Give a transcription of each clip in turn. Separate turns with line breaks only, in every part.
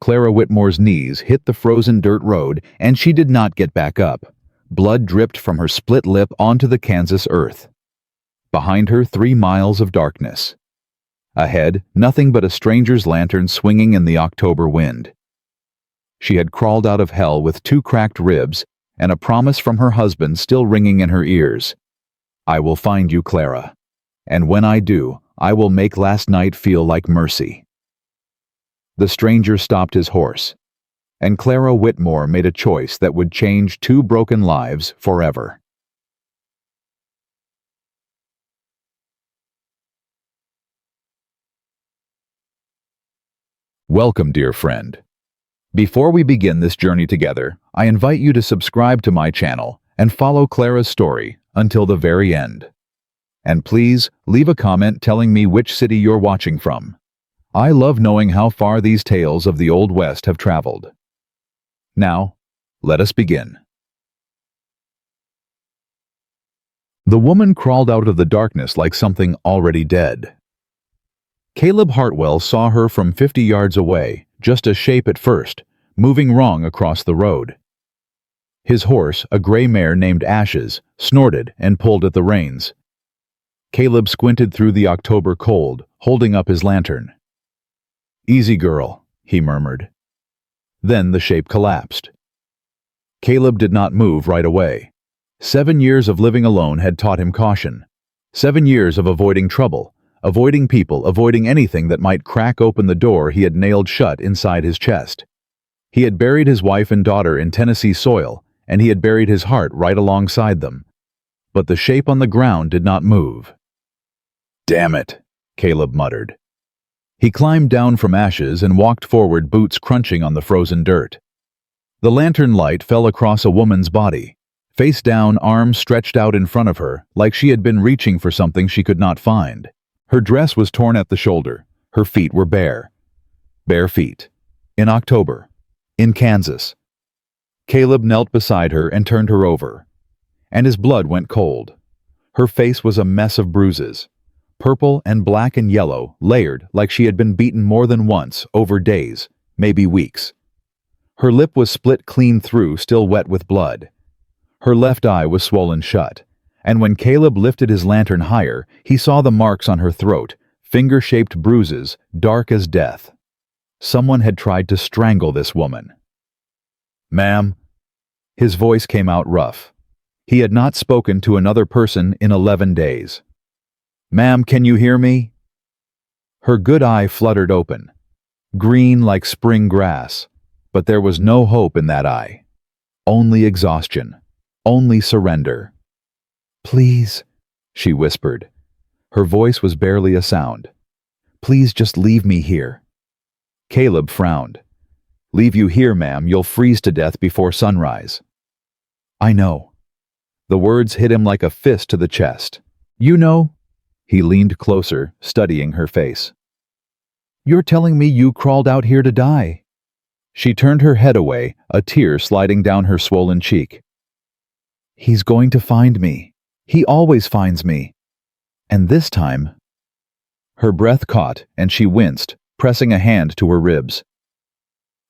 Clara Whitmore's knees hit the frozen dirt road, and she did not get back up. Blood dripped from her split lip onto the Kansas earth. Behind her, 3 miles of darkness. Ahead, nothing but a stranger's lantern swinging in the October wind. She had crawled out of hell with 2 cracked ribs and a promise from her husband still ringing in her ears. "I will find you, Clara. And when I do, I will make last night feel like mercy." The stranger stopped his horse, and Clara Whitmore made a choice that would change 2 broken lives forever. Welcome, dear friend. Before we begin this journey together, I invite you to subscribe to my channel and follow Clara's story until the very end. And please, leave a comment telling me which city you're watching from. I love knowing how far these tales of the Old West have traveled. Now, let us begin. The woman crawled out of the darkness like something already dead. Caleb Hartwell saw her from 50 yards away, just a shape at first, moving wrong across the road. His horse, a gray mare named Ashes, snorted and pulled at the reins. Caleb squinted through the October cold, holding up his lantern. "Easy, girl," he murmured. Then the shape collapsed. Caleb did not move right away. 7 years of living alone had taught him caution. 7 years of avoiding trouble, avoiding people, avoiding anything that might crack open the door he had nailed shut inside his chest. He had buried his wife and daughter in Tennessee soil, and he had buried his heart right alongside them. But the shape on the ground did not move. "Damn it," Caleb muttered. He climbed down from Ashes and walked forward, boots crunching on the frozen dirt. The lantern light fell across a woman's body. Face down, arms stretched out in front of her, like she had been reaching for something she could not find. Her dress was torn at the shoulder. Her feet were bare. Bare feet. In October. In Kansas. Caleb knelt beside her and turned her over. And his blood went cold. Her face was a mess of bruises. Purple and black and yellow, layered like she had been beaten more than once, over days, maybe weeks. Her lip was split clean through, still wet with blood. Her left eye was swollen shut, and when Caleb lifted his lantern higher, he saw the marks on her throat, finger-shaped bruises, dark as death. Someone had tried to strangle this woman. "Ma'am." His voice came out rough. He had not spoken to another person in 11 days. "Ma'am, can you hear me?" Her good eye fluttered open, green like spring grass, but there was no hope in that eye. Only exhaustion, only surrender. "Please," she whispered. Her voice was barely a sound. "Please just leave me here." Caleb frowned. "Leave you here, ma'am, you'll freeze to death before sunrise." "I know." The words hit him like a fist to the chest. "You know?" He leaned closer, studying her face. "You're telling me you crawled out here to die?" She turned her head away, a tear sliding down her swollen cheek. "He's going to find me. He always finds me. And this time—" Her breath caught, and she winced, pressing a hand to her ribs.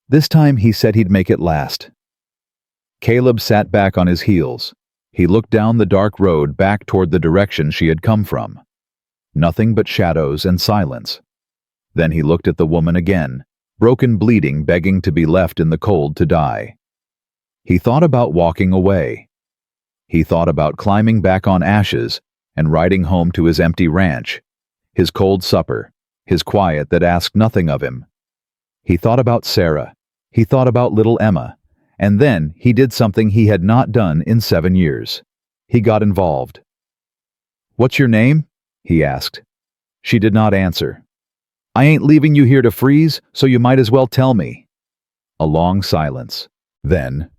"This time he said he'd make it last." Caleb sat back on his heels. He looked down the dark road back toward the direction she had come from. Nothing but shadows and silence. Then he looked at the woman again, broken, bleeding, begging to be left in the cold to die. He thought about walking away. He thought about climbing back on Ashes and riding home to his empty ranch, his cold supper, his quiet that asked nothing of him. He thought about Sarah. He thought about little Emma. And then he did something he had not done in 7 years. He got involved. "What's your name?" he asked. She did not answer. "I ain't leaving you here to freeze, so you might as well tell me." A long silence. Then,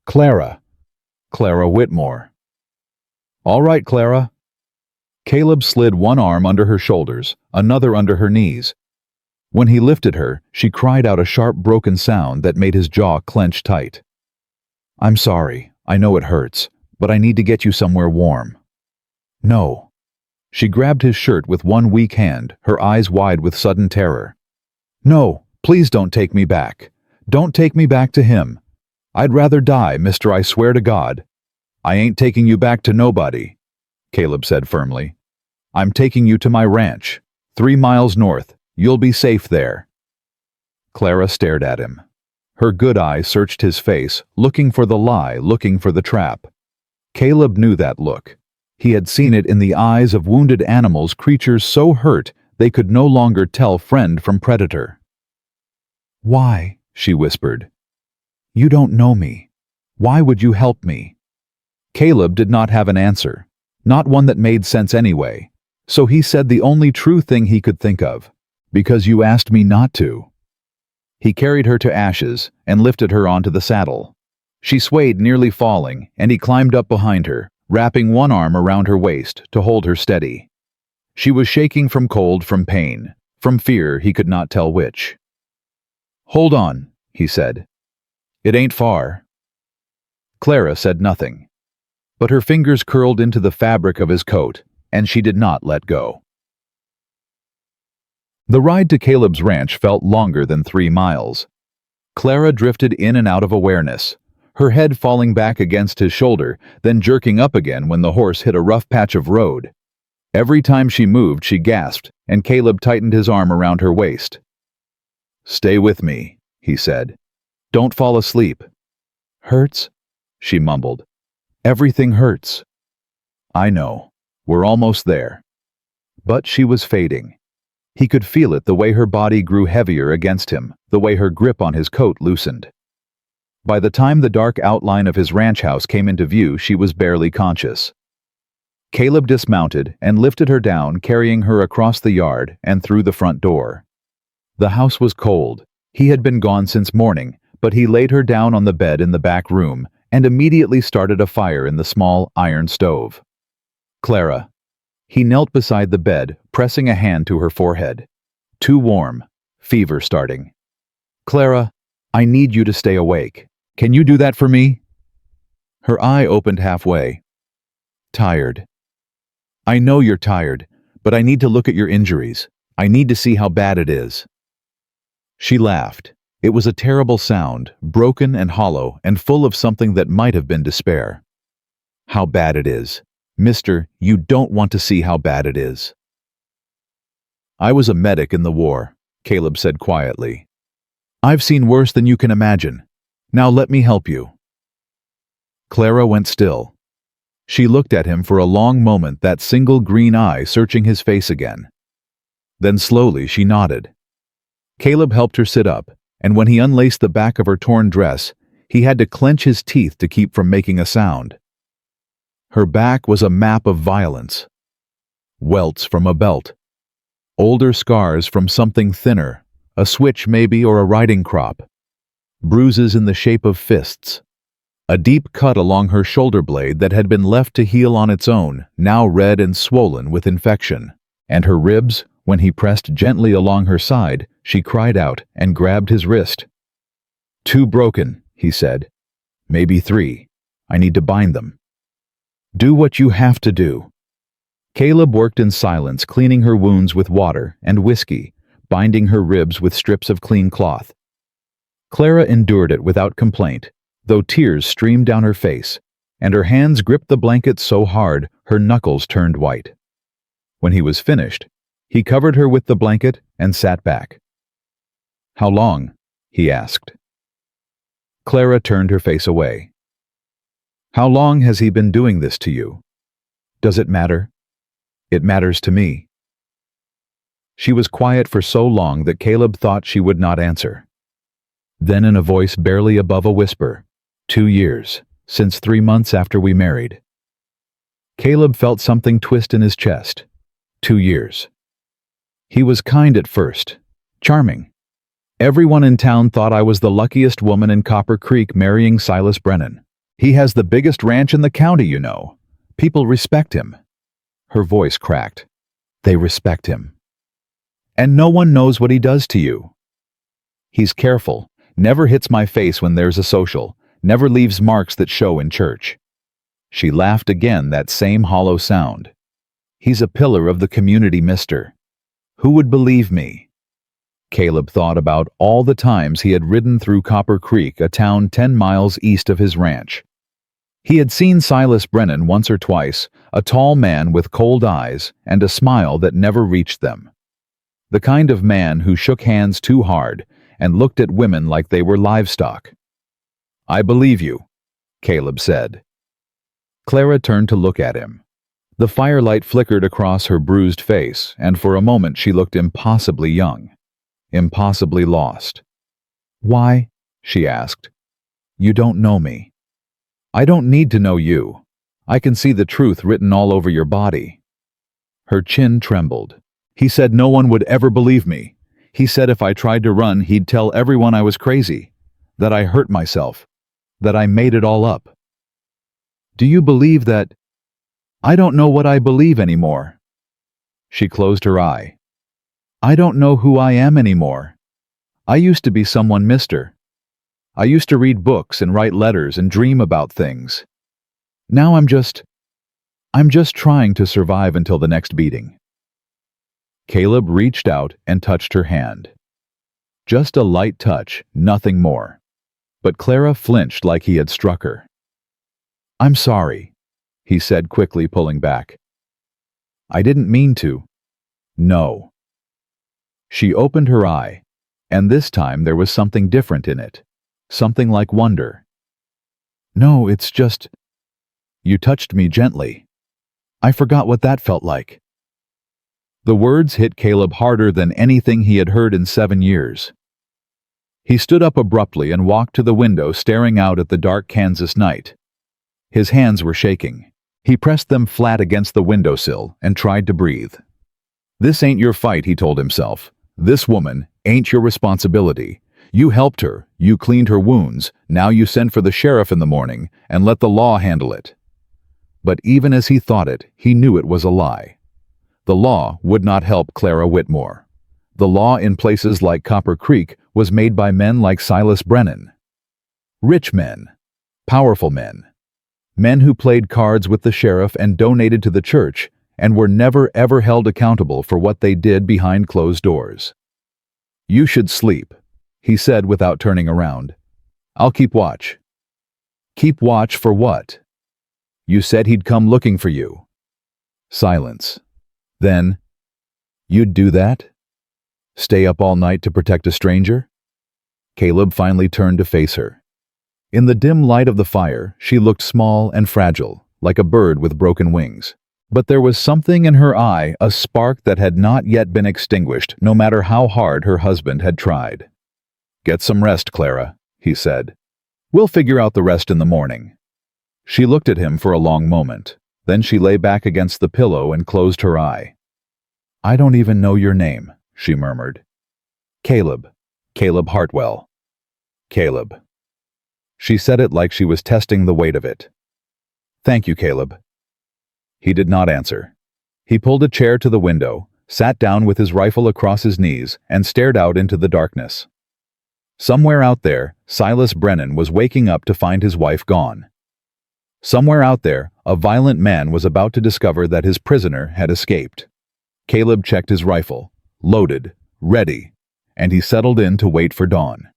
"Clara. Clara Whitmore." "All right, Clara." Caleb slid one arm under her shoulders, another under her knees. When he lifted her, she cried out a sharp, broken sound that made his jaw clench tight. "I'm sorry. I know it hurts, but I need to get you somewhere warm." "No." She grabbed his shirt with one weak hand, her eyes wide with sudden terror. "No, please don't take me back. Don't take me back to him. I'd rather die, mister, I swear to God. I ain't taking you back to nobody, Caleb said firmly. I'm taking you to my ranch, 3 miles north. You'll be safe there. Clara stared at him. Her good eye searched his face, looking for the lie, looking for the trap. Caleb knew that look. He had seen it in the eyes of wounded animals, creatures so hurt they could no longer tell friend from predator. Why? She whispered. You don't know me. Why would you help me? Caleb did not have an answer, not one that made sense anyway, so he said the only true thing he could think of. Because you asked me not to. He carried her to Ashes and lifted her onto the saddle. She swayed, nearly falling, and he climbed up behind her, wrapping one arm around her waist to hold her steady. She was shaking from cold, from pain, from fear, he could not tell which. Hold on, he said. It ain't far. Clara said nothing, but her fingers curled into the fabric of his coat, and she did not let go. The ride to Caleb's ranch felt longer than 3 miles. Clara drifted in and out of awareness, her head falling back against his shoulder, then jerking up again when the horse hit a rough patch of road. Every time she moved, she gasped, and Caleb tightened his arm around her waist. Stay with me, he said. Don't fall asleep. Hurts? She mumbled. Everything hurts. I know. We're almost there. But she was fading. He could feel it, the way her body grew heavier against him, the way her grip on his coat loosened. By the time the dark outline of his ranch house came into view, she was barely conscious. Caleb dismounted and lifted her down, carrying her across the yard and through the front door. The house was cold. He had been gone since morning, but he laid her down on the bed in the back room and immediately started a fire in the small iron stove. Clara. He knelt beside the bed, pressing a hand to her forehead. Too warm. Fever starting. Clara, I need you to stay awake. Can you do that for me? Her eye opened halfway. Tired. I know you're tired, but I need to look at your injuries. I need to see how bad it is. She laughed. It was a terrible sound, broken and hollow, and full of something that might have been despair. How bad it is. Mister, you don't want to see how bad it is. I was a medic in the war, Caleb said quietly. I've seen worse than you can imagine. Now let me help you. Clara went still. She looked at him for a long moment, that single green eye searching his face again. Then slowly she nodded. Caleb helped her sit up, and when he unlaced the back of her torn dress, he had to clench his teeth to keep from making a sound. Her back was a map of violence. Welts from a belt. Older scars from something thinner, a switch maybe, or a riding crop. Bruises in the shape of fists. A deep cut along her shoulder blade that had been left to heal on its own, now red and swollen with infection. And her ribs, when he pressed gently along her side, she cried out and grabbed his wrist. 2 broken, he said. Maybe 3. I need to bind them. Do what you have to do. Caleb worked in silence, cleaning her wounds with water and whiskey, binding her ribs with strips of clean cloth. Clara endured it without complaint, though tears streamed down her face, and her hands gripped the blanket so hard her knuckles turned white. When he was finished, he covered her with the blanket and sat back. How long? He asked. Clara turned her face away. How long has he been doing this to you? Does it matter? It matters to me. She was quiet for so long that Caleb thought she would not answer. Then in a voice barely above a whisper, 2 years, since 3 months after we married. Caleb felt something twist in his chest. 2 years. He was kind at first, charming. Everyone in town thought I was the luckiest woman in Copper Creek marrying Silas Brennan. He has the biggest ranch in the county, you know. People respect him. Her voice cracked. They respect him. And no one knows what he does to you. He's careful, never hits my face when there's a social, never leaves marks that show in church. She laughed again, that same hollow sound. He's a pillar of the community, mister. Who would believe me? Caleb thought about all the times he had ridden through Copper Creek, a town 10 miles east of his ranch. He had seen Silas Brennan once or twice, a tall man with cold eyes and a smile that never reached them. The kind of man who shook hands too hard and looked at women like they were livestock. "I believe you," Caleb said. Clara turned to look at him. The firelight flickered across her bruised face, and for a moment she looked impossibly young, impossibly lost. "Why?" she asked. "You don't know me." "I don't need to know you. I can see the truth written all over your body." Her chin trembled. "He said no one would ever believe me. He said if I tried to run, he'd tell everyone I was crazy, that I hurt myself, that I made it all up." "Do you believe that—" "I don't know what I believe anymore." She closed her eye. "I don't know who I am anymore. I used to be someone, mister. I used to read books and write letters and dream about things. Now I'm just trying to survive until the next beating." Caleb reached out and touched her hand. Just a light touch, nothing more. But Clara flinched like he had struck her. "I'm sorry," he said, quickly pulling back. "I didn't mean to." "No." She opened her eye, and this time there was something different in it, something like wonder. "No, it's just— you touched me gently. I forgot what that felt like." The words hit Caleb harder than anything he had heard in 7 years. He stood up abruptly and walked to the window, staring out at the dark Kansas night. His hands were shaking. He pressed them flat against the windowsill and tried to breathe. "This ain't your fight," he told himself. "This woman ain't your responsibility. You helped her, you cleaned her wounds, now you send for the sheriff in the morning and let the law handle it." But even as he thought it, he knew it was a lie. The law would not help Clara Whitmore. The law in places like Copper Creek was made by men like Silas Brennan. Rich men, powerful men, men who played cards with the sheriff and donated to the church and were never ever held accountable for what they did behind closed doors. "You should sleep," he said without turning around. "I'll keep watch." "Keep watch for what?" "You said he'd come looking for you." Silence. Then, "You'd do that? Stay up all night to protect a stranger?" Caleb finally turned to face her. In the dim light of the fire, she looked small and fragile, like a bird with broken wings. But there was something in her eye, a spark that had not yet been extinguished, no matter how hard her husband had tried. "Get some rest, Clara," he said. "We'll figure out the rest in the morning." She looked at him for a long moment. Then she lay back against the pillow and closed her eye. "I don't even know your name," she murmured. "Caleb. Caleb Hartwell. Caleb." She said it like she was testing the weight of it. "Thank you, Caleb." He did not answer. He pulled a chair to the window, sat down with his rifle across his knees, and stared out into the darkness. Somewhere out there, Silas Brennan was waking up to find his wife gone. Somewhere out there, a violent man was about to discover that his prisoner had escaped. Caleb checked his rifle, loaded, ready, and he settled in to wait for dawn.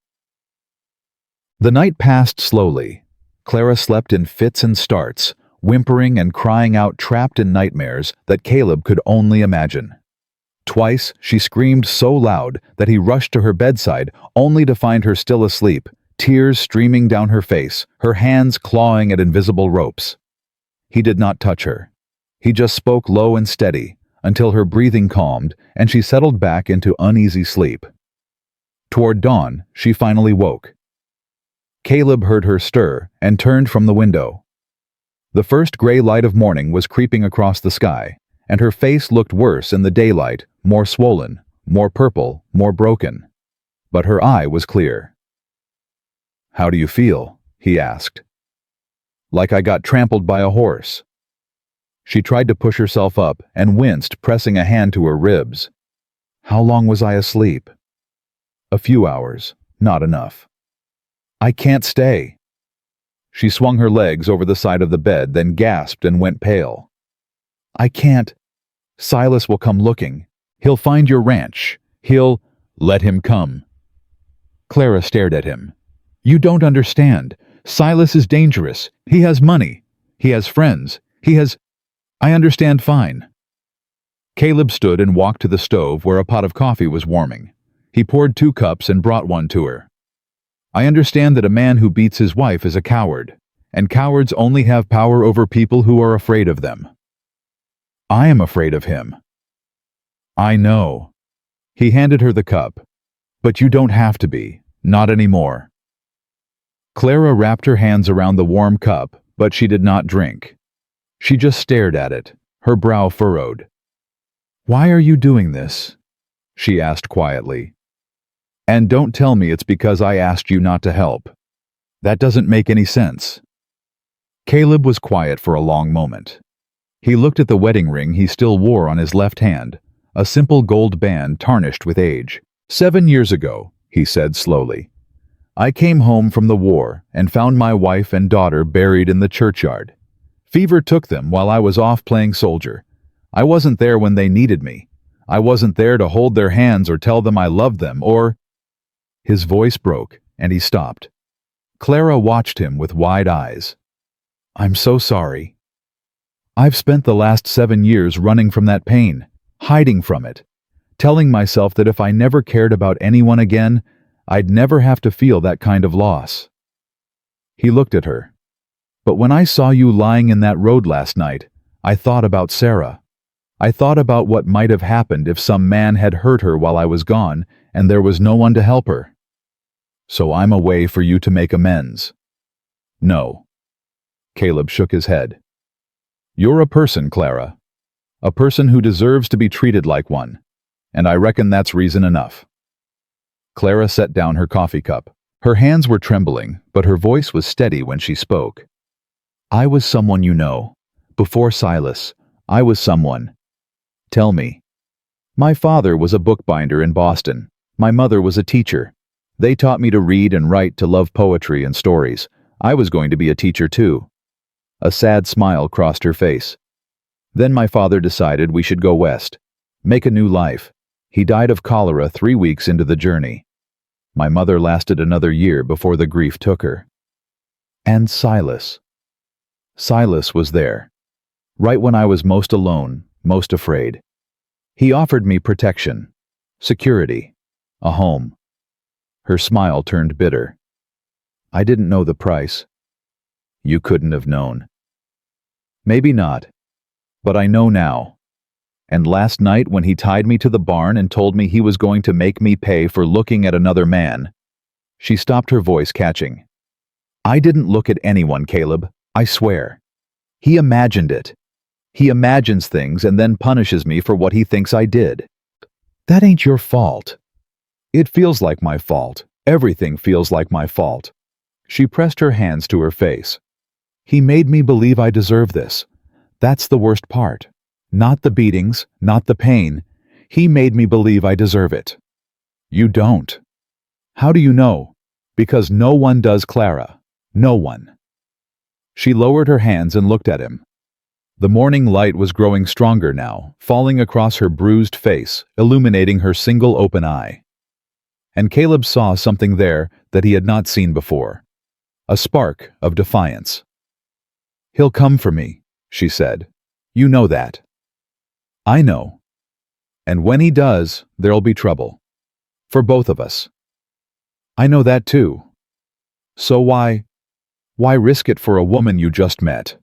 The night passed slowly. Clara slept in fits and starts, whimpering and crying out, trapped in nightmares that Caleb could only imagine. Twice she screamed so loud that he rushed to her bedside, only to find her still asleep, tears streaming down her face, her hands clawing at invisible ropes. He did not touch her. He just spoke low and steady, until her breathing calmed and she settled back into uneasy sleep. Toward dawn, she finally woke. Caleb heard her stir and turned from the window. The first gray light of morning was creeping across the sky, and her face looked worse in the daylight, more swollen, more purple, more broken. But her eye was clear. "How do you feel?" he asked. "Like I got trampled by a horse." She tried to push herself up and winced, pressing a hand to her ribs. "How long was I asleep?" "A few hours, not enough." "I can't stay." She swung her legs over the side of the bed, then gasped and went pale. "I can't. Silas will come looking. He'll find your ranch. He'll—" Let him come. Clara stared at him. You don't understand. Silas is dangerous. He has money. He has friends. I understand fine. Caleb stood and walked to the stove where a pot of coffee was warming. He poured 2 cups and brought one to her. I understand that a man who beats his wife is a coward, and cowards only have power over people who are afraid of them. I am afraid of him. I know. He handed her the cup. But you don't have to be, not anymore. Clara wrapped her hands around the warm cup, but she did not drink. She just stared at it, her brow furrowed. Why are you doing this? She asked quietly. And don't tell me it's because I asked you not to help. That doesn't make any sense. Caleb was quiet for a long moment. He looked at the wedding ring he still wore on his left hand, a simple gold band tarnished with age. 7 years ago, he said slowly, I came home from the war and found my wife and daughter buried in the churchyard. Fever took them while I was off playing soldier. I wasn't there when they needed me. I wasn't there to hold their hands or tell them I loved them or... His voice broke, and he stopped. Clara watched him with wide eyes. I'm so sorry. I've spent the last 7 years running from that pain, hiding from it, telling myself that if I never cared about anyone again, I'd never have to feel that kind of loss. He looked at her. But when I saw you lying in that road last night, I thought about Sarah. I thought about what might have happened if some man had hurt her while I was gone and there was no one to help her. So I'm a way for you to make amends. No. Caleb shook his head. You're a person, Clara. A person who deserves to be treated like one. And I reckon that's reason enough. Clara set down her coffee cup. Her hands were trembling, but her voice was steady when she spoke. I was someone you know. Before Silas, I was someone. Tell me. My father was a bookbinder in Boston. My mother was a teacher. They taught me to read and write, to love poetry and stories. I was going to be a teacher too. A sad smile crossed her face. Then my father decided we should go west, make a new life. He died of cholera 3 weeks into the journey. My mother lasted another year before the grief took her. And Silas. Silas was there, right when I was most alone, most afraid. He offered me protection, security, a home. Her smile turned bitter. I didn't know the price. You couldn't have known. Maybe not, but I know now. And last night when he tied me to the barn and told me he was going to make me pay for looking at another man, she stopped, her voice catching. I didn't look at anyone, Caleb, I swear. He imagined it. He imagines things and then punishes me for what he thinks I did. That ain't your fault. It feels like my fault. Everything feels like my fault. She pressed her hands to her face. He made me believe I deserve this. That's the worst part. Not the beatings, not the pain. He made me believe I deserve it. You don't. How do you know? Because no one does, Clara. No one. She lowered her hands and looked at him. The morning light was growing stronger now, falling across her bruised face, illuminating her single open eye. And Caleb saw something there that he had not seen before. A spark of defiance. He'll come for me, she said. You know that. I know. And when he does, there'll be trouble. For both of us. I know that too. So why risk it for a woman you just met?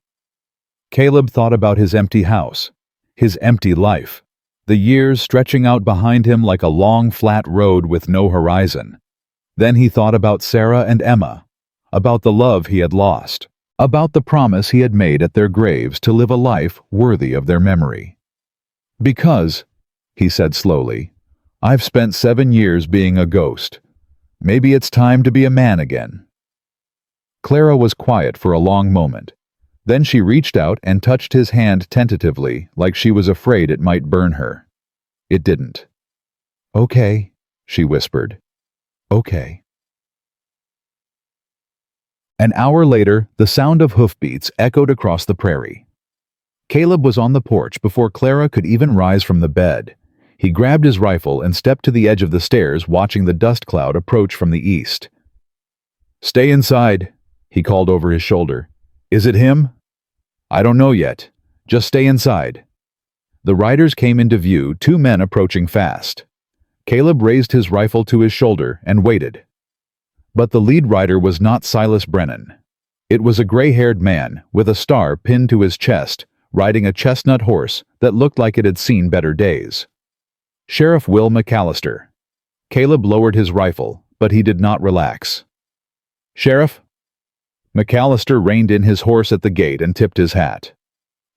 Caleb thought about his empty house, his empty life, the years stretching out behind him like a long flat road with no horizon. Then he thought about Sarah and Emma, about the love he had lost, about the promise he had made at their graves to live a life worthy of their memory. Because, he said slowly, I've spent 7 years being a ghost. Maybe it's time to be a man again. Clara was quiet for a long moment. Then she reached out and touched his hand tentatively, like she was afraid it might burn her. It didn't. Okay, she whispered. Okay. An hour later, the sound of hoofbeats echoed across the prairie. Caleb was on the porch before Clara could even rise from the bed. He grabbed his rifle and stepped to the edge of the stairs, watching the dust cloud approach from the east. "Stay inside," he called over his shoulder. "Is it him?" "I don't know yet. Just stay inside." The riders came into view, two men approaching fast. Caleb raised his rifle to his shoulder and waited. But the lead rider was not Silas Brennan. It was a gray-haired man with a star pinned to his chest, riding a chestnut horse that looked like it had seen better days. Sheriff Will McAllister. Caleb lowered his rifle, but he did not relax. "Sheriff?" McAllister reined in his horse at the gate and tipped his hat.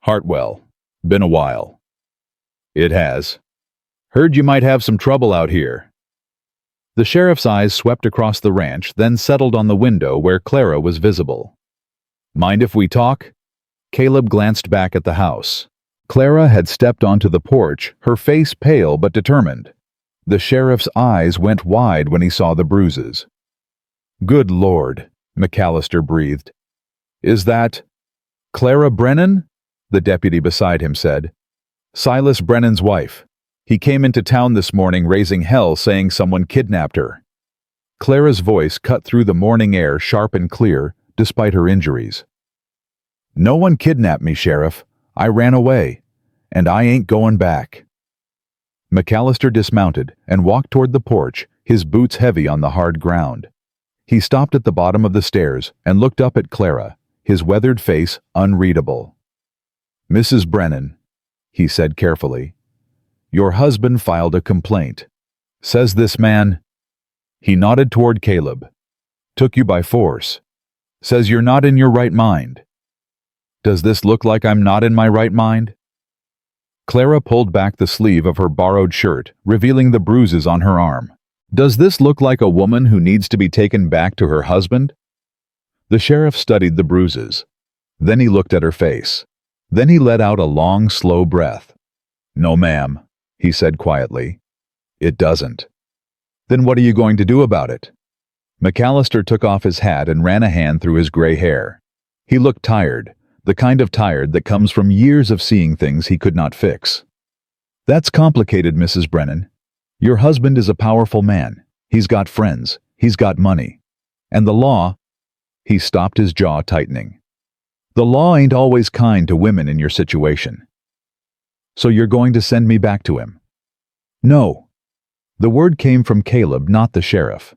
"Hartwell. Been a while." "It has. Heard you might have some trouble out here." The sheriff's eyes swept across the ranch, then settled on the window where Clara was visible. "Mind if we talk?" Caleb glanced back at the house. Clara had stepped onto the porch, her face pale but determined. The sheriff's eyes went wide when he saw the bruises. "Good Lord," McAllister breathed. "Is that Clara Brennan?" the deputy beside him said. "Silas Brennan's wife. He came into town this morning raising hell, saying someone kidnapped her." Clara's voice cut through the morning air, sharp and clear, despite her injuries. "No one kidnapped me, Sheriff. I ran away, and I ain't going back." McAllister dismounted and walked toward the porch, his boots heavy on the hard ground. He stopped at the bottom of the stairs and looked up at Clara, his weathered face unreadable. "Mrs. Brennan," he said carefully, "your husband filed a complaint. Says this man—" he nodded toward Caleb— "took you by force. Says you're not in your right mind. Does this look like I'm not in my right mind?" Clara pulled back the sleeve of her borrowed shirt, revealing the bruises on her arm. "Does this look like a woman who needs to be taken back to her husband?" The sheriff studied the bruises. Then he looked at her face. Then he let out a long, slow breath. "No, ma'am," he said quietly. "It doesn't." "Then what are you going to do about it?" McAllister took off his hat and ran a hand through his gray hair. He looked tired, the kind of tired that comes from years of seeing things he could not fix. "That's complicated, Mrs. Brennan. Your husband is a powerful man. He's got friends. He's got money. And the law—" He stopped, his jaw tightening. "The law ain't always kind to women in your situation." "So you're going to send me back to him?" "No." The word came from Caleb, not the sheriff.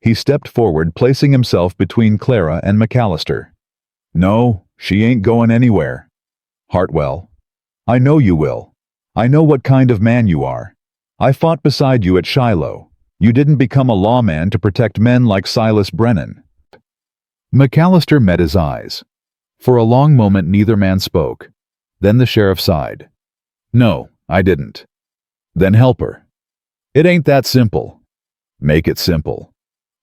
He stepped forward, placing himself between Clara and McAllister. "No, she ain't going anywhere. Hartwell, I know you will. I know what kind of man you are. I fought beside you at Shiloh. You didn't become a lawman to protect men like Silas Brennan." McAllister met his eyes. For a long moment neither man spoke. Then the sheriff sighed. "No, I didn't." "Then help her." "It ain't that simple." "Make it simple."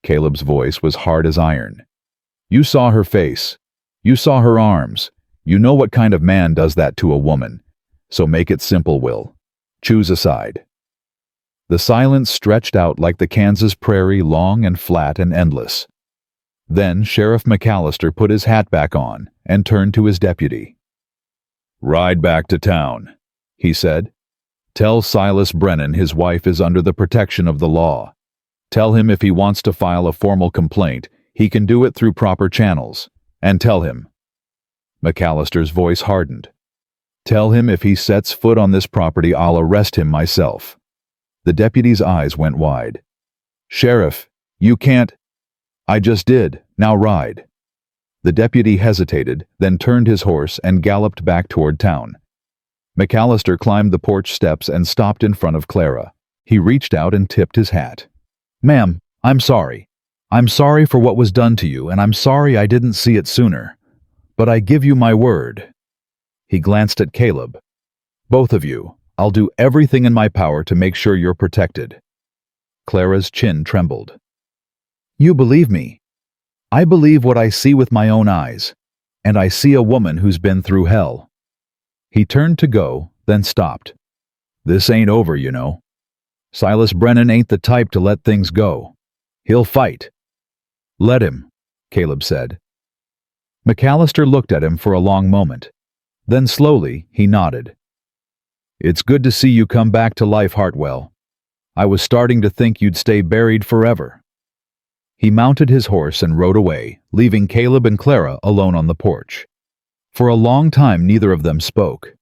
Caleb's voice was hard as iron. "You saw her face. You saw her arms. You know what kind of man does that to a woman. So make it simple, Will. Choose a side." The silence stretched out like the Kansas prairie, long and flat and endless. Then Sheriff McAllister put his hat back on and turned to his deputy. "Ride back to town," he said. "Tell Silas Brennan his wife is under the protection of the law. Tell him if he wants to file a formal complaint, he can do it through proper channels. And tell him—" McAllister's voice hardened. "Tell him if he sets foot on this property, I'll arrest him myself." The deputy's eyes went wide. "Sheriff, you can't—" "I just did. Now ride." The deputy hesitated, then turned his horse and galloped back toward town. McAllister climbed the porch steps and stopped in front of Clara. He reached out and tipped his hat. "Ma'am, I'm sorry. I'm sorry for what was done to you, and I'm sorry I didn't see it sooner. But I give you my word." He glanced at Caleb. "Both of you, I'll do everything in my power to make sure you're protected." Clara's chin trembled. "You believe me? I believe what I see with my own eyes, and I see a woman who's been through hell." He turned to go, then stopped. "This ain't over, you know. Silas Brennan ain't the type to let things go. He'll fight." "Let him," Caleb said. McAllister looked at him for a long moment. Then slowly he nodded. It's good to see you come back to life, Hartwell. I was starting to think you'd stay buried forever." He mounted his horse and rode away, leaving Caleb and Clara alone on the porch. For a long time neither of them spoke.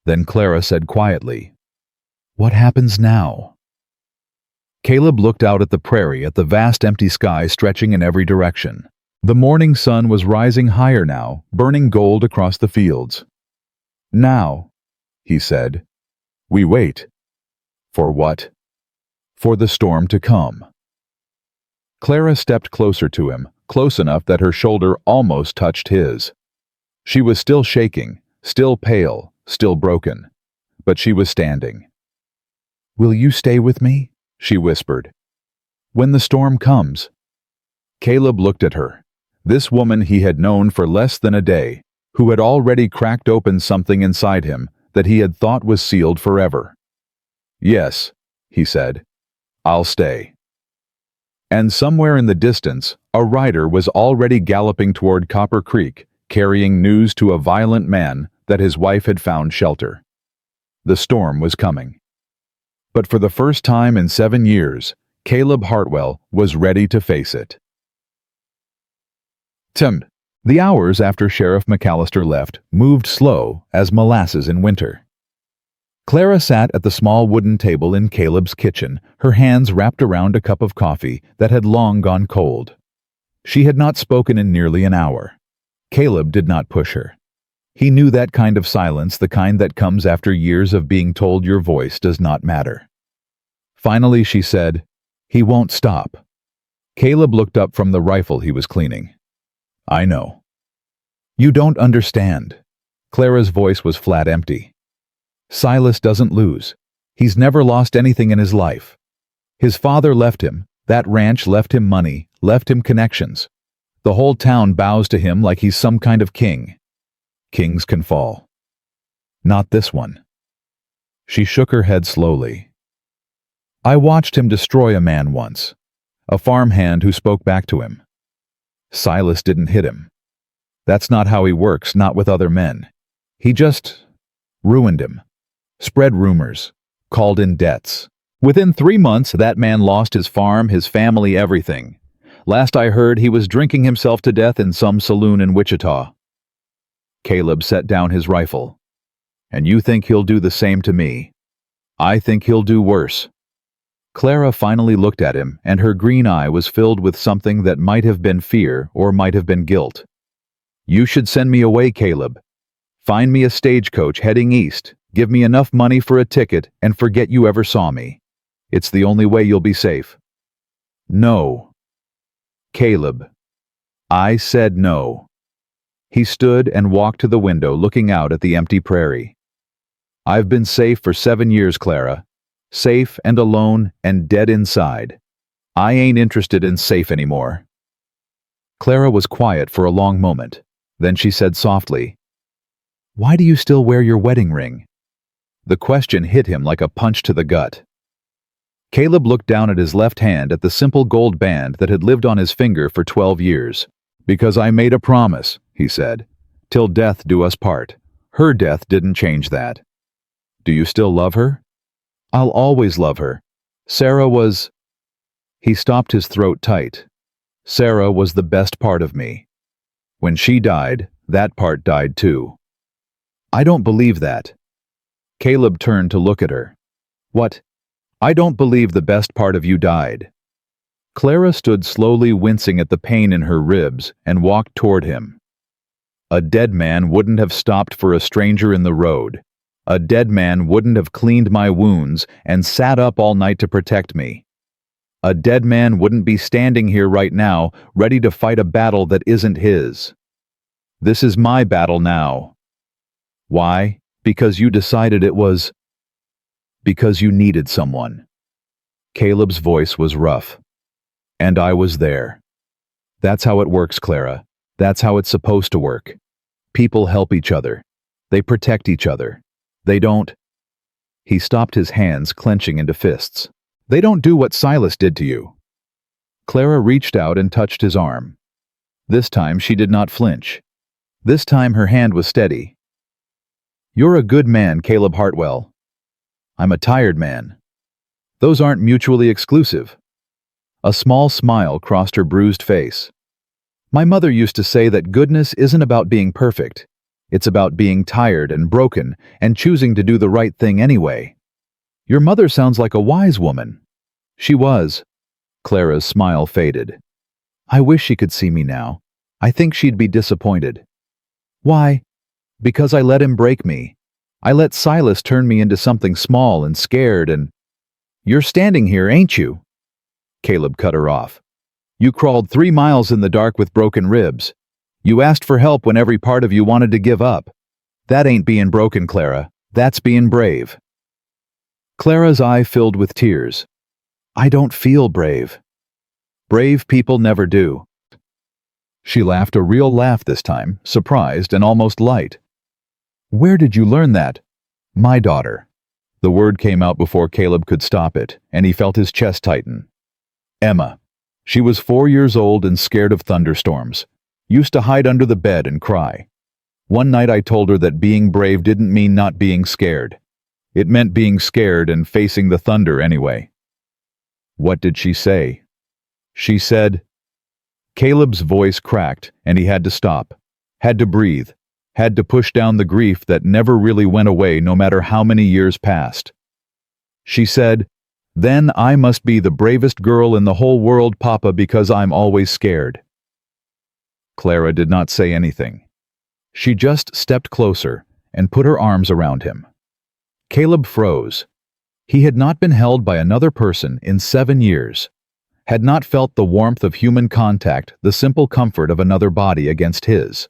Then Clara said quietly, "What happens now?" Caleb looked out at the prairie, at the vast empty sky stretching in every direction. The morning sun was rising higher now, burning gold across the fields. "Now," he said, "we wait." For what? For the storm to come. Clara stepped closer to him, close enough that her shoulder almost touched his. She was still shaking, still pale, still broken, but she was standing. "Will you stay with me?" she whispered. "When the storm comes." Caleb looked at her, this woman he had known for less than a day, who had already cracked open something inside him that he had thought was sealed forever. "Yes," he said, "I'll stay." And somewhere in the distance, a rider was already galloping toward Copper Creek, carrying news to a violent man that his wife had found shelter. The storm was coming. But for the first time in 7 years, Caleb Hartwell was ready to face it. The hours after Sheriff McAllister left moved slow as molasses in winter. Clara sat at the small wooden table in Caleb's kitchen, her hands wrapped around a cup of coffee that had long gone cold. She had not spoken in nearly an hour. Caleb did not push her. He knew that kind of silence, the kind that comes after years of being told your voice does not matter. Finally she said, "He won't stop." Caleb looked up from the rifle he was cleaning. "I know." "You don't understand." Clara's voice was flat empty. "Silas doesn't lose. He's never lost anything in his life. His father left him. That ranch left him money, left him connections. The whole town bows to him like he's some kind of king. Kings can fall. Not this one." She shook her head slowly. "I watched him destroy a man once, a farmhand who spoke back to him. Silas didn't hit him. That's not how he works, not with other men. He just ruined him, spread rumors, called in debts. Within 3 months, that man lost his farm, his family, everything. Last I heard, he was drinking himself to death in some saloon in Wichita." Caleb set down his rifle. "And you think he'll do the same to me? I think he'll do worse." Clara finally looked at him, and her green eye was filled with something that might have been fear or might have been guilt. "You should send me away, Caleb. Find me a stagecoach heading east, give me enough money for a ticket, and forget you ever saw me. It's the only way you'll be safe." "No." "Caleb." "I said no." He stood and walked to the window, looking out at the empty prairie. "I've been safe for 7 years, Clara. Safe and alone and dead inside. I ain't interested in safe anymore." Clara was quiet for a long moment. Then she said softly, "Why do you still wear your wedding ring?" The question hit him like a punch to the gut. Caleb looked down at his left hand at the simple gold band that had lived on his finger for 12 years. "Because I made a promise," he said. "Till death do us part. Her death didn't change that." "Do you still love her?" "I'll always love her. Sarah was—" He stopped, his throat tight. "Sarah was the best part of me. When she died, that part died too." "I don't believe that." Caleb turned to look at her. "What? I don't believe the best part of you died." Clara stood slowly, wincing at the pain in her ribs, and walked toward him. "A dead man wouldn't have stopped for a stranger in the road. A dead man wouldn't have cleaned my wounds and sat up all night to protect me. A dead man wouldn't be standing here right now, ready to fight a battle that isn't his. This is my battle now. Why? Because you decided it was... because you needed someone." Caleb's voice was rough. "And I was there. That's how it works, Clara. That's how it's supposed to work. People help each other. They protect each other. They don't..." He stopped, his hands clenching into fists. "They don't do what Silas did to you." Clara reached out and touched his arm. This time she did not flinch. This time her hand was steady. "You're a good man, Caleb Hartwell. I'm a tired man. Those aren't mutually exclusive. A small smile crossed her bruised face. My mother used to say that goodness isn't about being perfect. It's about being tired and broken and choosing to do the right thing anyway. Your mother sounds like a wise woman. She was. Clara's smile faded. I wish she could see me now. I think she'd be disappointed. Why? Because I let him break me. I let Silas turn me into something small and scared and... You're standing here, ain't you? Caleb cut her off. You crawled 3 miles in the dark with broken ribs. You asked for help when every part of you wanted to give up. That ain't being broken, Clara. That's being brave. Clara's eye filled with tears. I don't feel brave. Brave people never do. She laughed a real laugh this time, surprised and almost light. Where did you learn that? My daughter. The word came out before Caleb could stop it, and he felt his chest tighten. Emma. She was 4 years old and scared of thunderstorms. Used to hide under the bed and cry. One night I told her that being brave didn't mean not being scared. It meant being scared and facing the thunder anyway. What did she say? She said... Caleb's voice cracked, and he had to stop. Had to breathe. Had to push down the grief that never really went away no matter how many years passed. She said, Then I must be the bravest girl in the whole world, Papa, because I'm always scared. Clara did not say anything. She just stepped closer and put her arms around him. Caleb froze. He had not been held by another person in 7 years. Had not felt the warmth of human contact, the simple comfort of another body against his.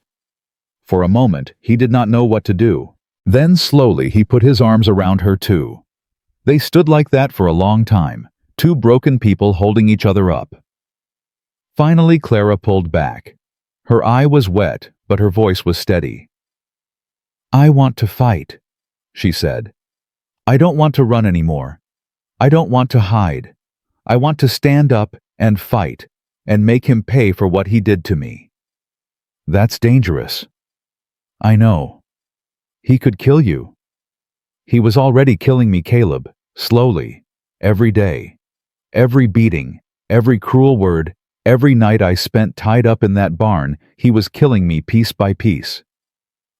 For a moment, he did not know what to do. Then slowly he put his arms around her too. They stood like that for a long time, two broken people holding each other up. Finally, Clara pulled back. Her eye was wet, but her voice was steady. I want to fight, she said. I don't want to run anymore. I don't want to hide. I want to stand up and fight and make him pay for what he did to me. That's dangerous. I know. He could kill you. He was already killing me, Caleb, slowly, every day. Every beating, every cruel word, every night I spent tied up in that barn, he was killing me piece by piece.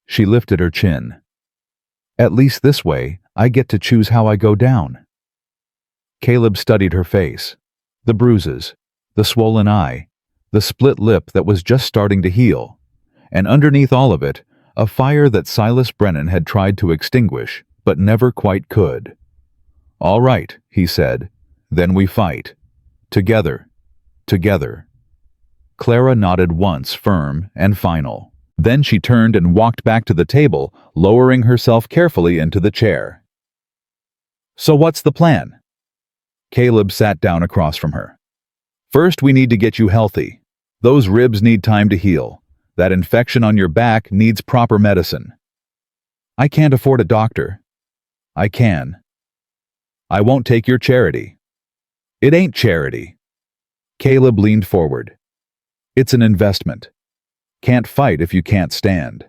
She lifted her chin. At least this way, I get to choose how I go down. Caleb studied her face, the bruises, the swollen eye, the split lip that was just starting to heal, and underneath all of it, a fire that Silas Brennan had tried to extinguish, but never quite could. All right, he said, then we fight. Together. Together. Clara nodded once, firm and final. Then she turned and walked back to the table, lowering herself carefully into the chair. So what's the plan? Caleb sat down across from her. First, we need to get you healthy. Those ribs need time to heal. That infection on your back needs proper medicine. I can't afford a doctor. I can. I won't take your charity. It ain't charity. Caleb leaned forward. It's an investment. Can't fight if you can't stand.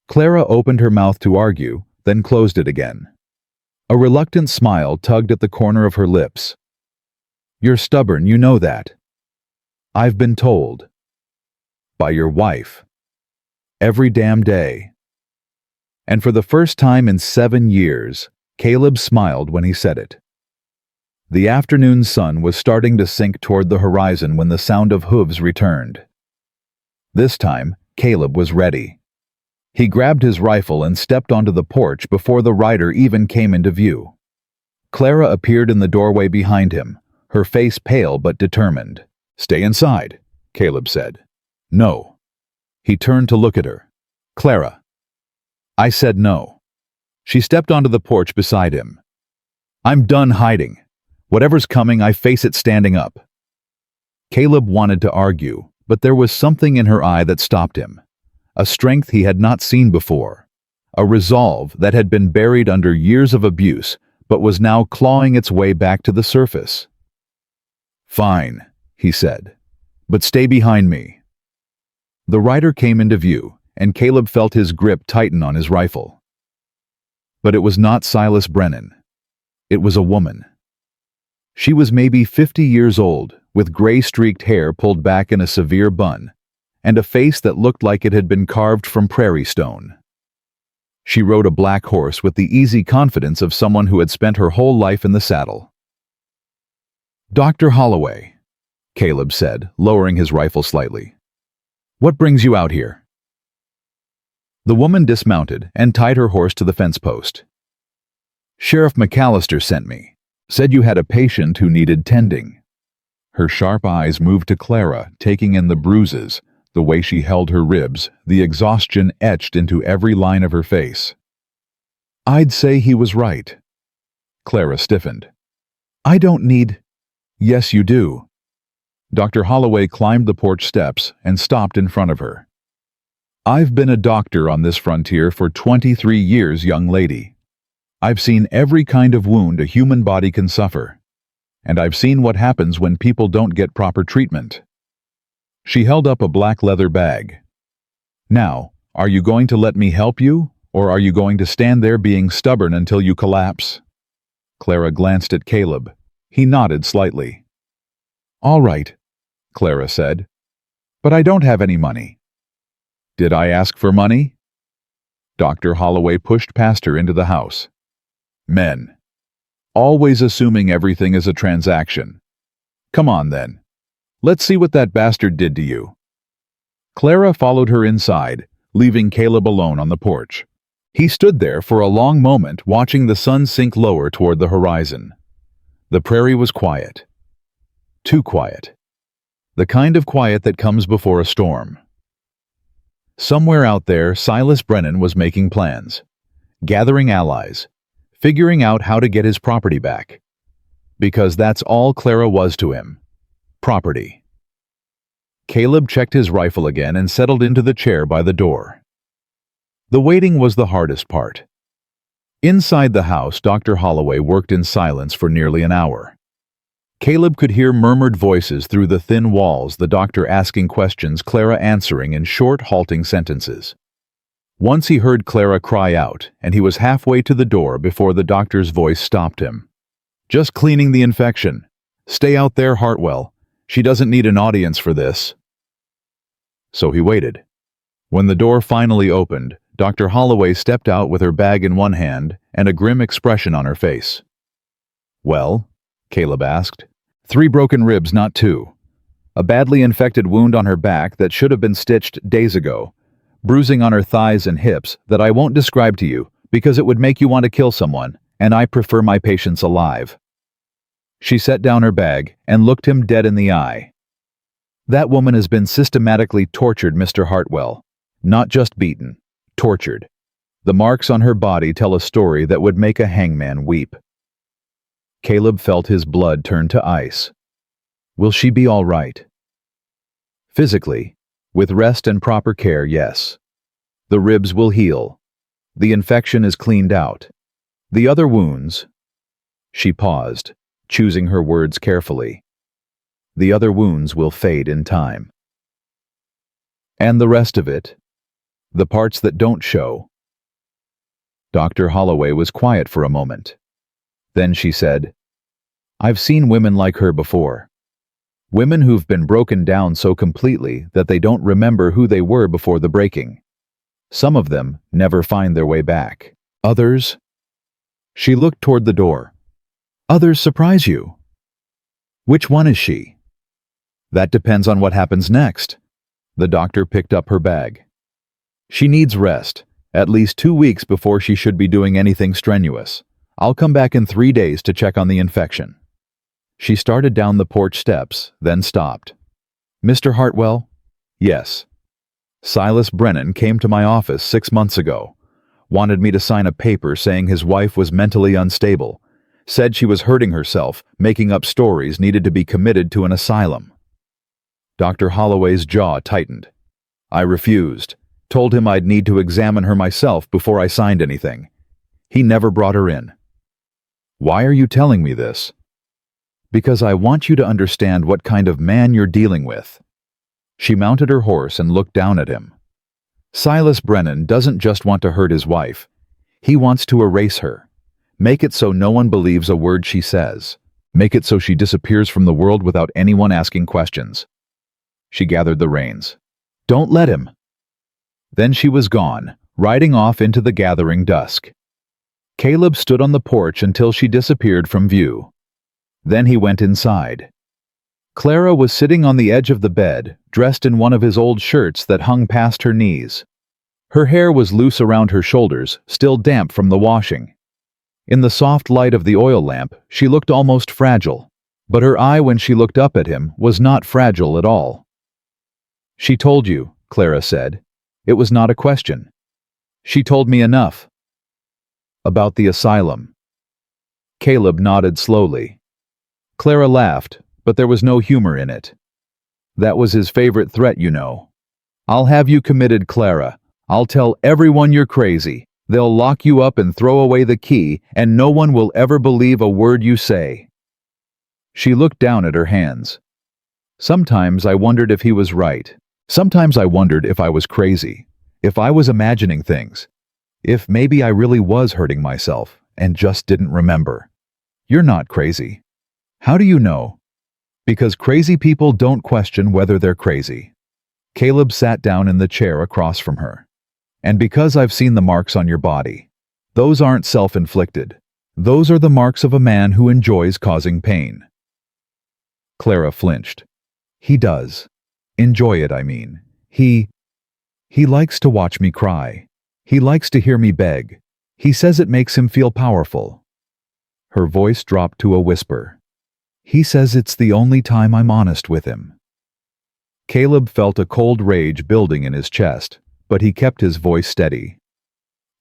Clara opened her mouth to argue, then closed it again. A reluctant smile tugged at the corner of her lips. You're stubborn, you know that. I've been told. By your wife. Every damn day. And for the first time in 7 years, Caleb smiled when he said it. The afternoon sun was starting to sink toward the horizon when the sound of hooves returned. This time, Caleb was ready. He grabbed his rifle and stepped onto the porch before the rider even came into view. Clara appeared in the doorway behind him, her face pale but determined. Stay inside, Caleb said. No. He turned to look at her. Clara. I said no. She stepped onto the porch beside him. I'm done hiding. Whatever's coming, I face it standing up. Caleb wanted to argue, but there was something in her eye that stopped him. A strength he had not seen before. A resolve that had been buried under years of abuse, but was now clawing its way back to the surface. Fine, he said, but stay behind me. The rider came into view, and Caleb felt his grip tighten on his rifle. But it was not Silas Brennan. It was a woman. She was maybe 50 years old, with gray-streaked hair pulled back in a severe bun, and a face that looked like it had been carved from prairie stone. She rode a black horse with the easy confidence of someone who had spent her whole life in the saddle. "Dr. Holloway," Caleb said, lowering his rifle slightly. "What brings you out here?" The woman dismounted and tied her horse to the fence post. "Sheriff McAllister sent me. Said you had a patient who needed tending." Her sharp eyes moved to Clara, taking in the bruises, the way she held her ribs, the exhaustion etched into every line of her face. "I'd say he was right." Clara stiffened. "I don't need—" "Yes, you do." Dr. Holloway climbed the porch steps and stopped in front of her. "I've been a doctor on this frontier for 23 years, young lady. I've seen every kind of wound a human body can suffer, and I've seen what happens when people don't get proper treatment." She held up a black leather bag. "Now, are you going to let me help you, or are you going to stand there being stubborn until you collapse?" Clara glanced at Caleb. He nodded slightly. "All right," Clara said, "but I don't have any money." "Did I ask for money?" Dr. Holloway pushed past her into the house. "Men. Always assuming everything is a transaction. Come on, then. Let's see what that bastard did to you." Clara followed her inside, leaving Caleb alone on the porch. He stood there for a long moment, watching the sun sink lower toward the horizon. The prairie was quiet. Too quiet. The kind of quiet that comes before a storm. Somewhere out there, Silas Brennan was making plans, gathering allies, figuring out how to get his property back. Because that's all Clara was to him. Property. Caleb checked his rifle again and settled into the chair by the door. The waiting was the hardest part. Inside the house, Dr. Holloway worked in silence for nearly an hour. Caleb could hear murmured voices through the thin walls, the doctor asking questions, Clara answering in short, halting sentences. Once he heard Clara cry out, and he was halfway to the door before the doctor's voice stopped him. "Just cleaning the infection. Stay out there, Hartwell. She doesn't need an audience for this." So he waited. When the door finally opened, Dr. Holloway stepped out with her bag in one hand and a grim expression on her face. "Well?" Caleb asked. "3 broken ribs, not 2. A badly infected wound on her back that should have been stitched days ago. Bruising on her thighs and hips that I won't describe to you because it would make you want to kill someone, and I prefer my patients alive." She set down her bag and looked him dead in the eye. "That woman has been systematically tortured, Mr. Hartwell. Not just beaten. Tortured. The marks on her body tell a story that would make a hangman weep." Caleb felt his blood turn to ice. Will she be all right? Physically, with rest and proper care, yes. The ribs will heal. The infection is cleaned out. The other wounds... She paused, choosing her words carefully. The other wounds will fade in time. And the rest of it? The parts that don't show. Dr. Holloway was quiet for a moment. Then she said, "I've seen women like her before. Women who've been broken down so completely that they don't remember who they were before the breaking. Some of them never find their way back. Others..." She looked toward the door. "Others surprise you. Which one is she?" "That depends on what happens next." The doctor picked up her bag. "She needs rest, at least 2 weeks before she should be doing anything strenuous. I'll come back in 3 days to check on the infection." She started down the porch steps, then stopped. "Mr. Hartwell?" "Yes." "Silas Brennan came to my office 6 months ago. Wanted me to sign a paper saying his wife was mentally unstable. Said she was hurting herself, making up stories, needed to be committed to an asylum." Dr. Holloway's jaw tightened. "I refused. Told him I'd need to examine her myself before I signed anything. He never brought her in." "Why are you telling me this?" "Because I want you to understand what kind of man you're dealing with." She mounted her horse and looked down at him. "Silas Brennan doesn't just want to hurt his wife. He wants to erase her. Make it so no one believes a word she says. Make it so she disappears from the world without anyone asking questions. She gathered the reins. Don't let him. Then she was gone, riding off into the gathering dusk. Caleb stood on the porch until she disappeared from view. Then he went inside. Clara was sitting on the edge of the bed, dressed in one of his old shirts that hung past her knees. Her hair was loose around her shoulders, still damp from the washing. In the soft light of the oil lamp, she looked almost fragile, but her eye when she looked up at him was not fragile at all. She told you, Clara said. It was not a question. She told me enough. About the asylum. Caleb nodded slowly. Clara laughed, but there was no humor in it. That was his favorite threat, you know. I'll have you committed, Clara. I'll tell everyone you're crazy. They'll lock you up and throw away the key, and no one will ever believe a word you say. She looked down at her hands. Sometimes I wondered if he was right. Sometimes I wondered if I was crazy, if I was imagining things, if maybe I really was hurting myself and just didn't remember. You're not crazy. How do you know? Because crazy people don't question whether they're crazy. Caleb sat down in the chair across from her. And because I've seen the marks on your body. Those aren't self-inflicted. Those are the marks of a man who enjoys causing pain. Clara flinched. He does. Enjoy it, I mean. He likes to watch me cry. He likes to hear me beg. He says it makes him feel powerful. Her voice dropped to a whisper. He says it's the only time I'm honest with him. Caleb felt a cold rage building in his chest, but he kept his voice steady.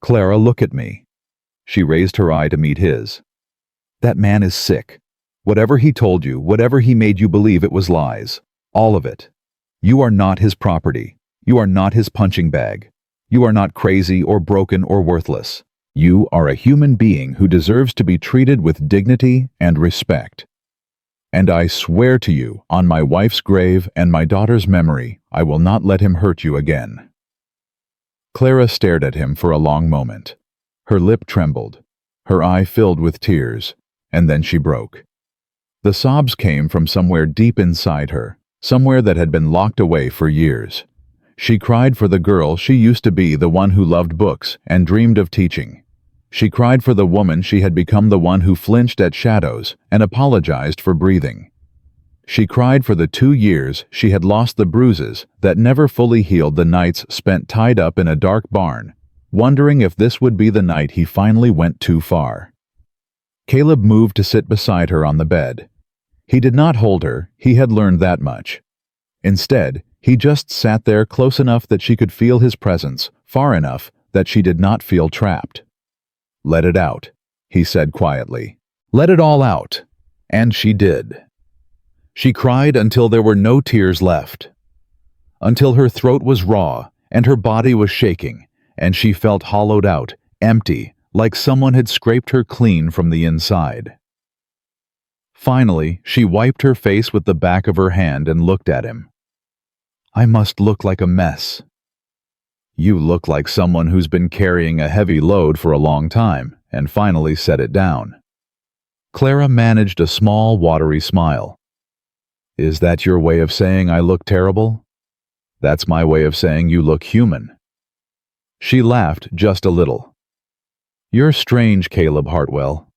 Clara, look at me. She raised her eye to meet his. That man is sick. Whatever he told you, whatever he made you believe, it was lies. All of it. You are not his property. You are not his punching bag. You are not crazy or broken or worthless. You are a human being who deserves to be treated with dignity and respect. And I swear to you, on my wife's grave and my daughter's memory, I will not let him hurt you again. Clara stared at him for a long moment. Her lip trembled. Her eye filled with tears, and then she broke. The sobs came from somewhere deep inside her, somewhere that had been locked away for years. She cried for the girl she used to be, the one who loved books and dreamed of teaching. She cried for the woman she had become, the one who flinched at shadows and apologized for breathing. She cried for the 2 years she had lost, the bruises that never fully healed, the nights spent tied up in a dark barn, wondering if this would be the night he finally went too far. Caleb moved to sit beside her on the bed. He did not hold her, he had learned that much. Instead, he just sat there, close enough that she could feel his presence, far enough that she did not feel trapped. Let it out, he said quietly. Let it all out. And she did. She cried until there were no tears left. Until her throat was raw and her body was shaking, and she felt hollowed out, empty, like someone had scraped her clean from the inside. Finally, she wiped her face with the back of her hand and looked at him. I must look like a mess. You look like someone who's been carrying a heavy load for a long time and finally set it down. Clara managed a small, watery smile. Is that your way of saying I look terrible? That's my way of saying you look human. She laughed just a little. You're strange, Caleb Hartwell.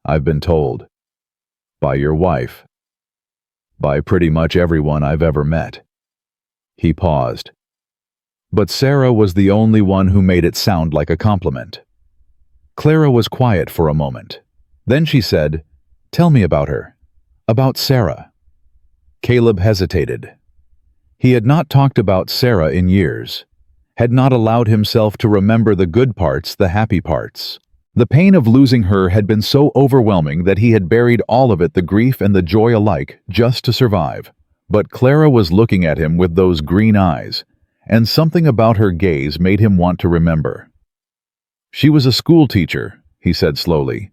I've been told. By your wife. By pretty much everyone I've ever met. He paused. But Sarah was the only one who made it sound like a compliment. Clara was quiet for a moment. Then she said, Tell me about her. About Sarah. Caleb hesitated. He had not talked about Sarah in years, had not allowed himself to remember the good parts, the happy parts. The pain of losing her had been so overwhelming that he had buried all of it, the grief and the joy alike, just to survive. But Clara was looking at him with those green eyes, and something about her gaze made him want to remember. She was a school teacher, he said slowly.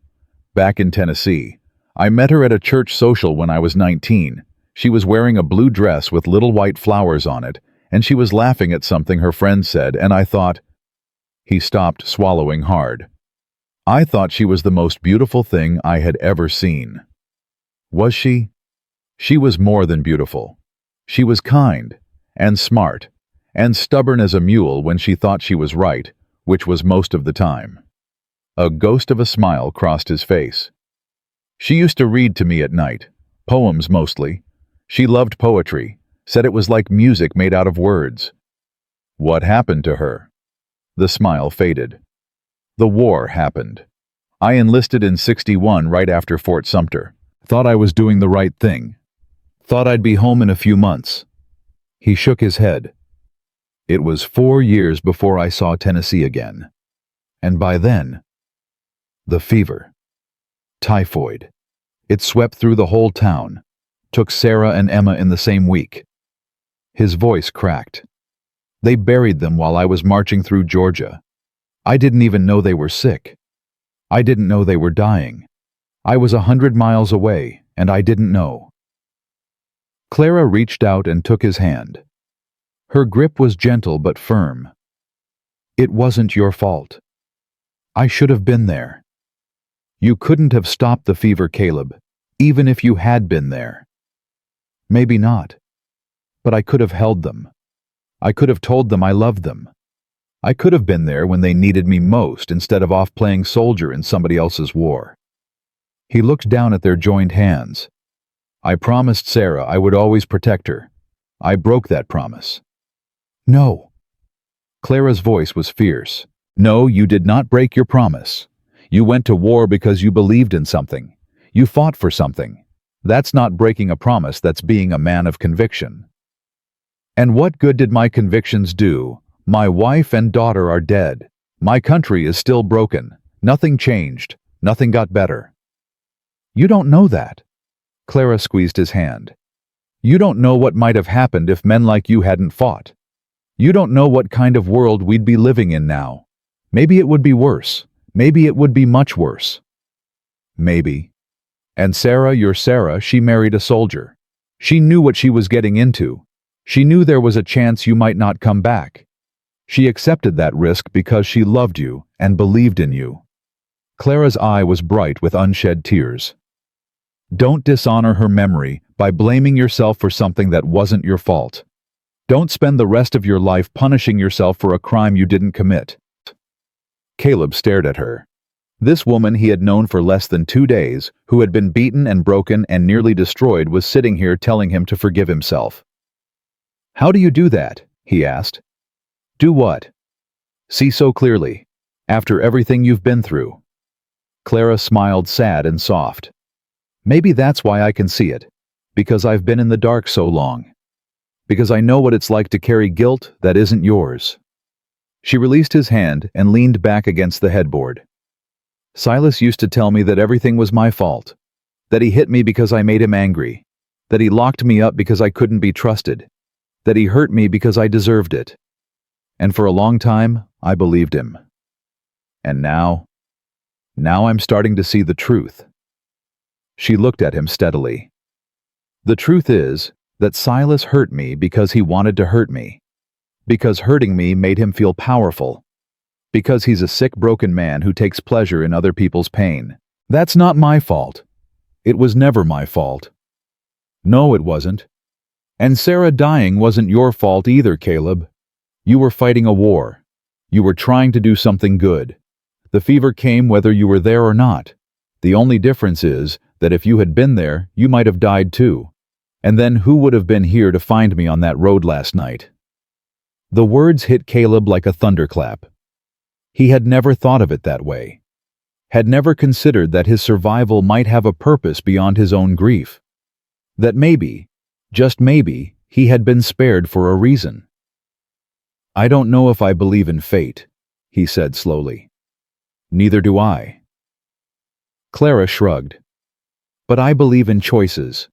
Back in Tennessee. I met her at a church social when I was 19. She was wearing a blue dress with little white flowers on it, and she was laughing at something her friend said, and I thought... He stopped, swallowing hard. I thought she was the most beautiful thing I had ever seen. Was she? She was more than beautiful. She was kind, and smart, and stubborn as a mule when she thought she was right, which was most of the time. A ghost of a smile crossed his face. She used to read to me at night, poems mostly. She loved poetry, said it was like music made out of words. What happened to her? The smile faded. The war happened. I enlisted in '61 right after Fort Sumter. Thought I was doing the right thing. Thought I'd be home in a few months. He shook his head. It was 4 years before I saw Tennessee again. And by then, the fever. Typhoid. It swept through the whole town. Took Sarah and Emma in the same week. His voice cracked. They buried them while I was marching through Georgia. I didn't even know they were sick. I didn't know they were dying. I was 100 miles away, and I didn't know. Clara reached out and took his hand. Her grip was gentle but firm. It wasn't your fault. I should have been there. You couldn't have stopped the fever, Caleb, even if you had been there. Maybe not. But I could have held them. I could have told them I loved them. I could have been there when they needed me most instead of off playing soldier in somebody else's war. He looked down at their joined hands. I promised Sarah I would always protect her. I broke that promise. No. Clara's voice was fierce. No, you did not break your promise. You went to war because you believed in something. You fought for something. That's not breaking a promise, that's being a man of conviction. And what good did my convictions do? My wife and daughter are dead. My country is still broken. Nothing changed. Nothing got better. You don't know that. Clara squeezed his hand. You don't know what might have happened if men like you hadn't fought. You don't know what kind of world we'd be living in now. Maybe it would be worse. Maybe it would be much worse. Maybe. And Sarah, your Sarah, she married a soldier. She knew what she was getting into. She knew there was a chance you might not come back. She accepted that risk because she loved you and believed in you. Clara's eye was bright with unshed tears. Don't dishonor her memory by blaming yourself for something that wasn't your fault. Don't spend the rest of your life punishing yourself for a crime you didn't commit. Caleb stared at her. This woman he had known for less than 2 days, who had been beaten and broken and nearly destroyed, was sitting here telling him to forgive himself. How do you do that? He asked. Do what? See so clearly, after everything you've been through. Clara smiled, sad and soft. Maybe that's why I can see it, because I've been in the dark so long. Because I know what it's like to carry guilt that isn't yours. She released his hand and leaned back against the headboard. Silas used to tell me that everything was my fault, that he hit me because I made him angry, that he locked me up because I couldn't be trusted, that he hurt me because I deserved it. And for a long time, I believed him. And now I'm starting to see the truth. She looked at him steadily. The truth is that Silas hurt me because he wanted to hurt me, because hurting me made him feel powerful, because he's a sick, broken man who takes pleasure in other people's pain. That's not my fault. It was never my fault. No, it wasn't. And Sarah dying wasn't your fault either, Caleb. You were fighting a war. You were trying to do something good. The fever came whether you were there or not. The only difference is that if you had been there, you might have died too. And then who would have been here to find me on that road last night? The words hit Caleb like a thunderclap. He had never thought of it that way. Had never considered that his survival might have a purpose beyond his own grief. That maybe, just maybe, he had been spared for a reason. I don't know if I believe in fate, he said slowly. Neither do I. Clara shrugged. But I believe in choices.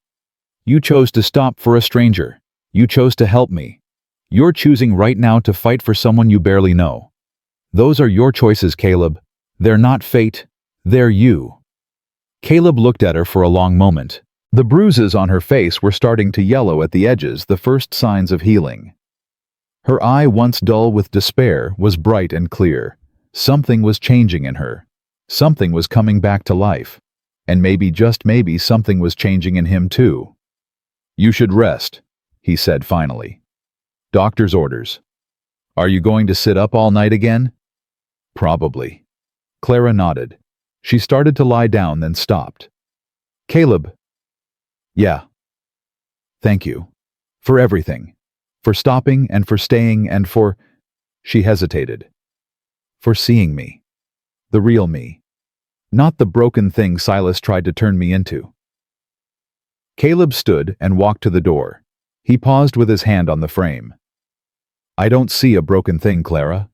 You chose to stop for a stranger. You chose to help me. You're choosing right now to fight for someone you barely know. Those are your choices, Caleb. They're not fate. They're you. Caleb looked at her for a long moment. The bruises on her face were starting to yellow at the edges, the first signs of healing. Her eye, once dull with despair, was bright and clear. Something was changing in her. Something was coming back to life. And maybe, just maybe, something was changing in him too. "You should rest," he said finally. "Doctor's orders." "Are you going to sit up all night again?" "Probably." Clara nodded. She started to lie down, then stopped. "Caleb." "Yeah." "Thank you. For everything. For stopping and for staying and for—" She hesitated. "For seeing me. The real me. Not the broken thing Silas tried to turn me into." Caleb stood and walked to the door. He paused with his hand on the frame. "I don't see a broken thing, Clara.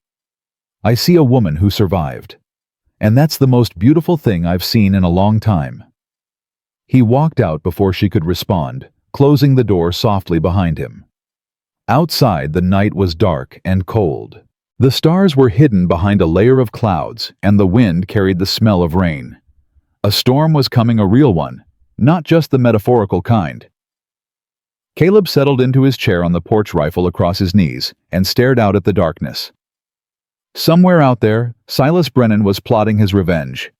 I see a woman who survived. And that's the most beautiful thing I've seen in a long time." He walked out before she could respond, closing the door softly behind him. Outside, the night was dark and cold. The stars were hidden behind a layer of clouds, and the wind carried the smell of rain. A storm was coming, a real one, not just the metaphorical kind. Caleb settled into his chair on the porch, rifle across his knees, and stared out at the darkness. Somewhere out there, Silas Brennan was plotting his revenge.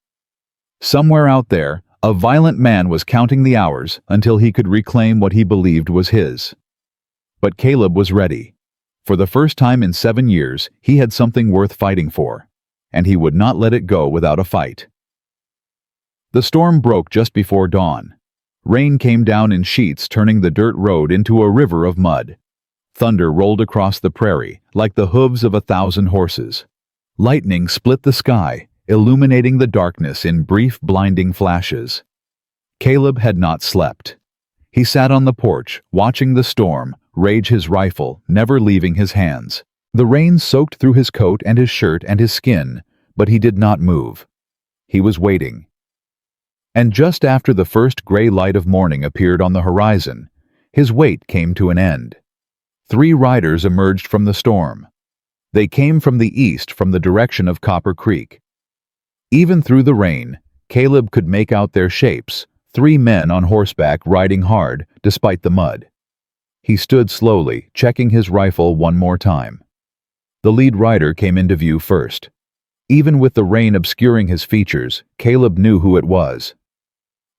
Somewhere out there, a violent man was counting the hours until he could reclaim what he believed was his. But Caleb was ready. For the first time in 7 years, he had something worth fighting for, and he would not let it go without a fight. The storm broke just before dawn. Rain came down in sheets, turning the dirt road into a river of mud. Thunder rolled across the prairie like the hooves of 1,000 horses. Lightning split the sky, illuminating the darkness in brief, blinding flashes. Caleb had not slept. He sat on the porch, watching the storm rage, his rifle never leaving his hands. The rain soaked through his coat and his shirt and his skin, but he did not move. He was waiting. And just after the first gray light of morning appeared on the horizon, his wait came to an end. 3 riders emerged from the storm. They came from the east, from the direction of Copper Creek. Even through the rain, Caleb could make out their shapes, 3 men on horseback riding hard despite the mud. He stood slowly, checking his rifle one more time. The lead rider came into view first. Even with the rain obscuring his features, Caleb knew who it was.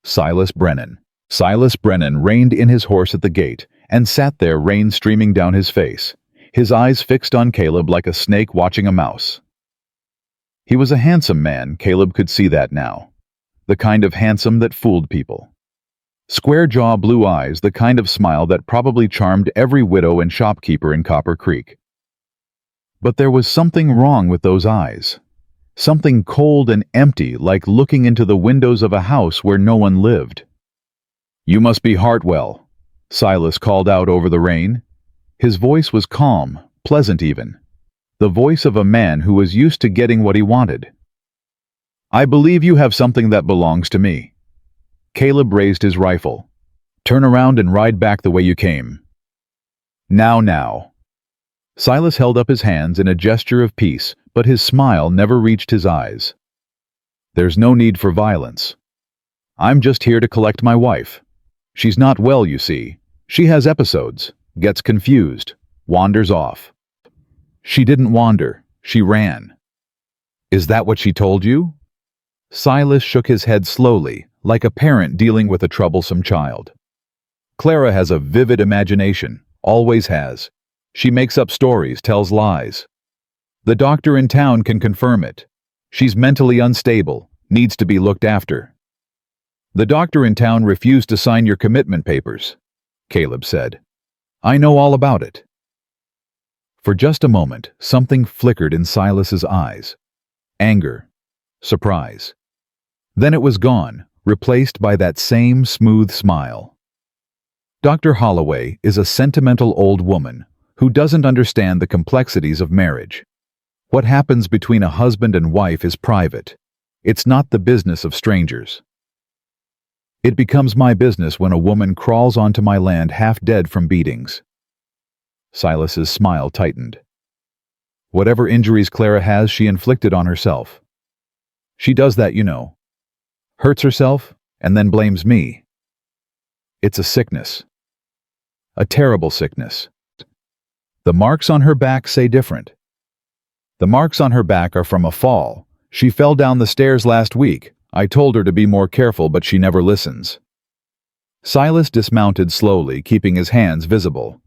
Silas Brennan. Silas Brennan reined in his horse at the gate and sat there, rain streaming down his face, his eyes fixed on Caleb like a snake watching a mouse. He was a handsome man, Caleb could see that now. The kind of handsome that fooled people. Square jaw, blue eyes, the kind of smile that probably charmed every widow and shopkeeper in Copper Creek. But there was something wrong with those eyes. Something cold and empty, like looking into the windows of a house where no one lived. "You must be Hartwell," Silas called out over the rain. His voice was calm, pleasant even. The voice of a man who was used to getting what he wanted. "I believe you have something that belongs to me." Caleb raised his rifle. "Turn around and ride back the way you came." Now. Silas held up his hands in a gesture of peace, but his smile never reached his eyes. "There's no need for violence. I'm just here to collect my wife. She's not well, you see. She has episodes, gets confused, wanders off." "She didn't wander, she ran." "Is that what she told you?" Silas shook his head slowly, like a parent dealing with a troublesome child. "Clara has a vivid imagination, always has. She makes up stories, tells lies. The doctor in town can confirm it. She's mentally unstable, needs to be looked after." "The doctor in town refused to sign your commitment papers," Caleb said. "I know all about it." For just a moment, something flickered in Silas's eyes. Anger. Surprise. Then it was gone, replaced by that same smooth smile. Dr. Holloway is a sentimental old woman who doesn't understand the complexities of marriage. What happens between a husband and wife is private. It's not the business of strangers. It becomes my business when a woman crawls onto my land half dead from beatings. Silas's smile tightened. Whatever injuries Clara has, she inflicted on herself. She does that, you know. Hurts herself, and then blames me. It's a sickness. A terrible sickness. The marks on her back say different. The marks on her back are from a fall, She fell down the stairs last week. I told her to be more careful, but she never listens. Silas dismounted slowly, keeping his hands visible.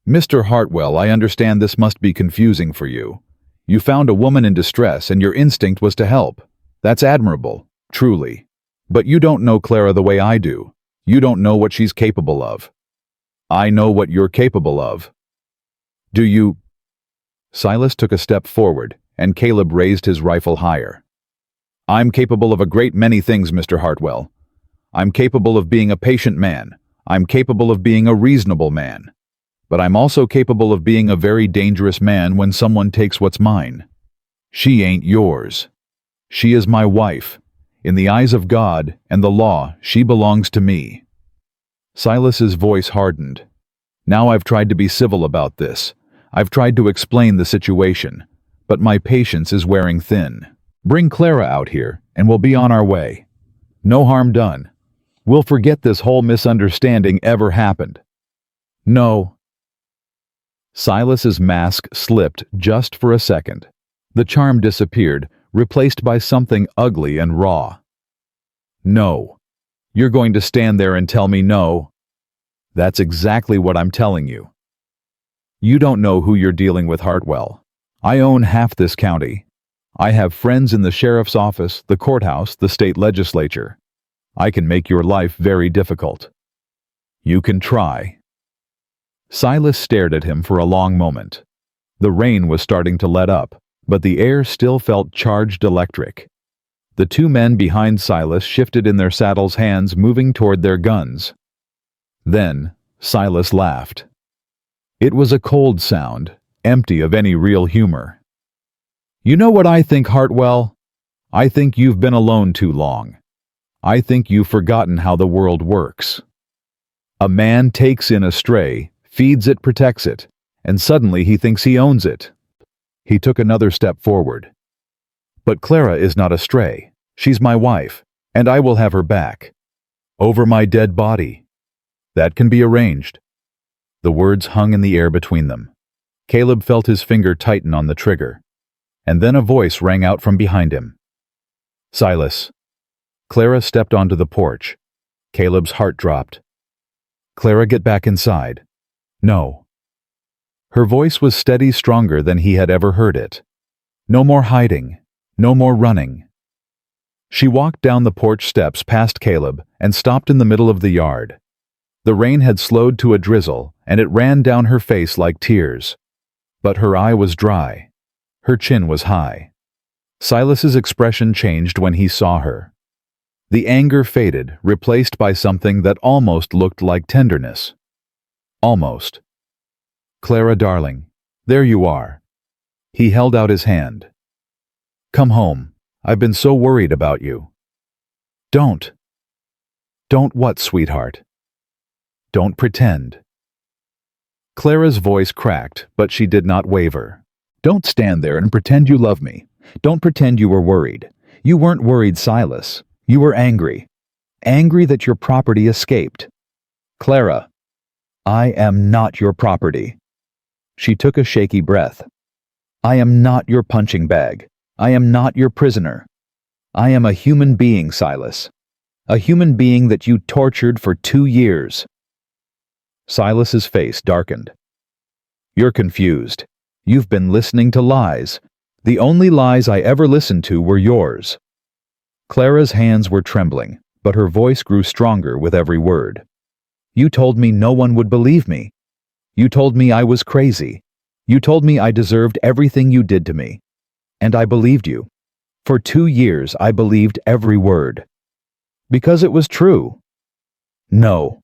Mr. Hartwell, I understand this must be confusing for you. You found a woman in distress and your instinct was to help. That's admirable, truly. But you don't know Clara the way I do. You don't know what she's capable of. I know what you're capable of. Do you? Silas took a step forward, and Caleb raised his rifle higher. I'm capable of a great many things, Mr. Hartwell. I'm capable of being a patient man. I'm capable of being a reasonable man. But I'm also capable of being a very dangerous man when someone takes what's mine. She ain't yours. She is my wife. In the eyes of God and the law, she belongs to me. Silas's voice hardened. Now I've tried to be civil about this. I've tried to explain the situation, but my patience is wearing thin. Bring Clara out here, and we'll be on our way. No harm done. We'll forget this whole misunderstanding ever happened. No. Silas's mask slipped just for a second. The charm disappeared, replaced by something ugly and raw. No. You're going to stand there and tell me no? That's exactly what I'm telling you. You don't know who you're dealing with, Hartwell. I own half this county. I have friends in the sheriff's office, the courthouse, the state legislature. I can make your life very difficult. You can try. Silas stared at him for a long moment. The rain was starting to let up, but the air still felt charged electric. The two men behind Silas shifted in their saddles, hands moving toward their guns. Then Silas laughed. It was a cold sound, empty of any real humor. You know what I think, Hartwell? I think you've been alone too long. I think you've forgotten how the world works. A man takes in a stray, feeds it, protects it, and suddenly he thinks he owns it. He took another step forward. But Clara is not a stray. She's my wife, and I will have her back. Over my dead body. That can be arranged. The words hung in the air between them. Caleb felt his finger tighten on the trigger, and then a voice rang out from behind him. Silas. Clara stepped onto the porch. Caleb's heart dropped. Clara, get back inside. No. Her voice was steady, stronger than he had ever heard it. No more hiding. No more running. She walked down the porch steps past Caleb and stopped in the middle of the yard. The rain had slowed to a drizzle, and it ran down her face like tears. But her eye was dry. Her chin was high. Silas's expression changed when he saw her. The anger faded, replaced by something that almost looked like tenderness. Almost. Clara, darling, there you are. He held out his hand. Come home. I've been so worried about you. Don't. Don't what, sweetheart? Don't pretend. Clara's voice cracked, but she did not waver. Don't stand there and pretend you love me. Don't pretend you were worried. You weren't worried, Silas. You were angry. Angry that your property escaped. Clara, I am not your property. She took a shaky breath. I am not your punching bag. I am not your prisoner. I am a human being, Silas. A human being that you tortured for 2 years. Silas's face darkened. You're confused. You've been listening to lies. The only lies I ever listened to were yours. Clara's hands were trembling, but her voice grew stronger with every word. You told me no one would believe me. You told me I was crazy. You told me I deserved everything you did to me. And I believed you. For 2 years I believed every word. Because it was true. No.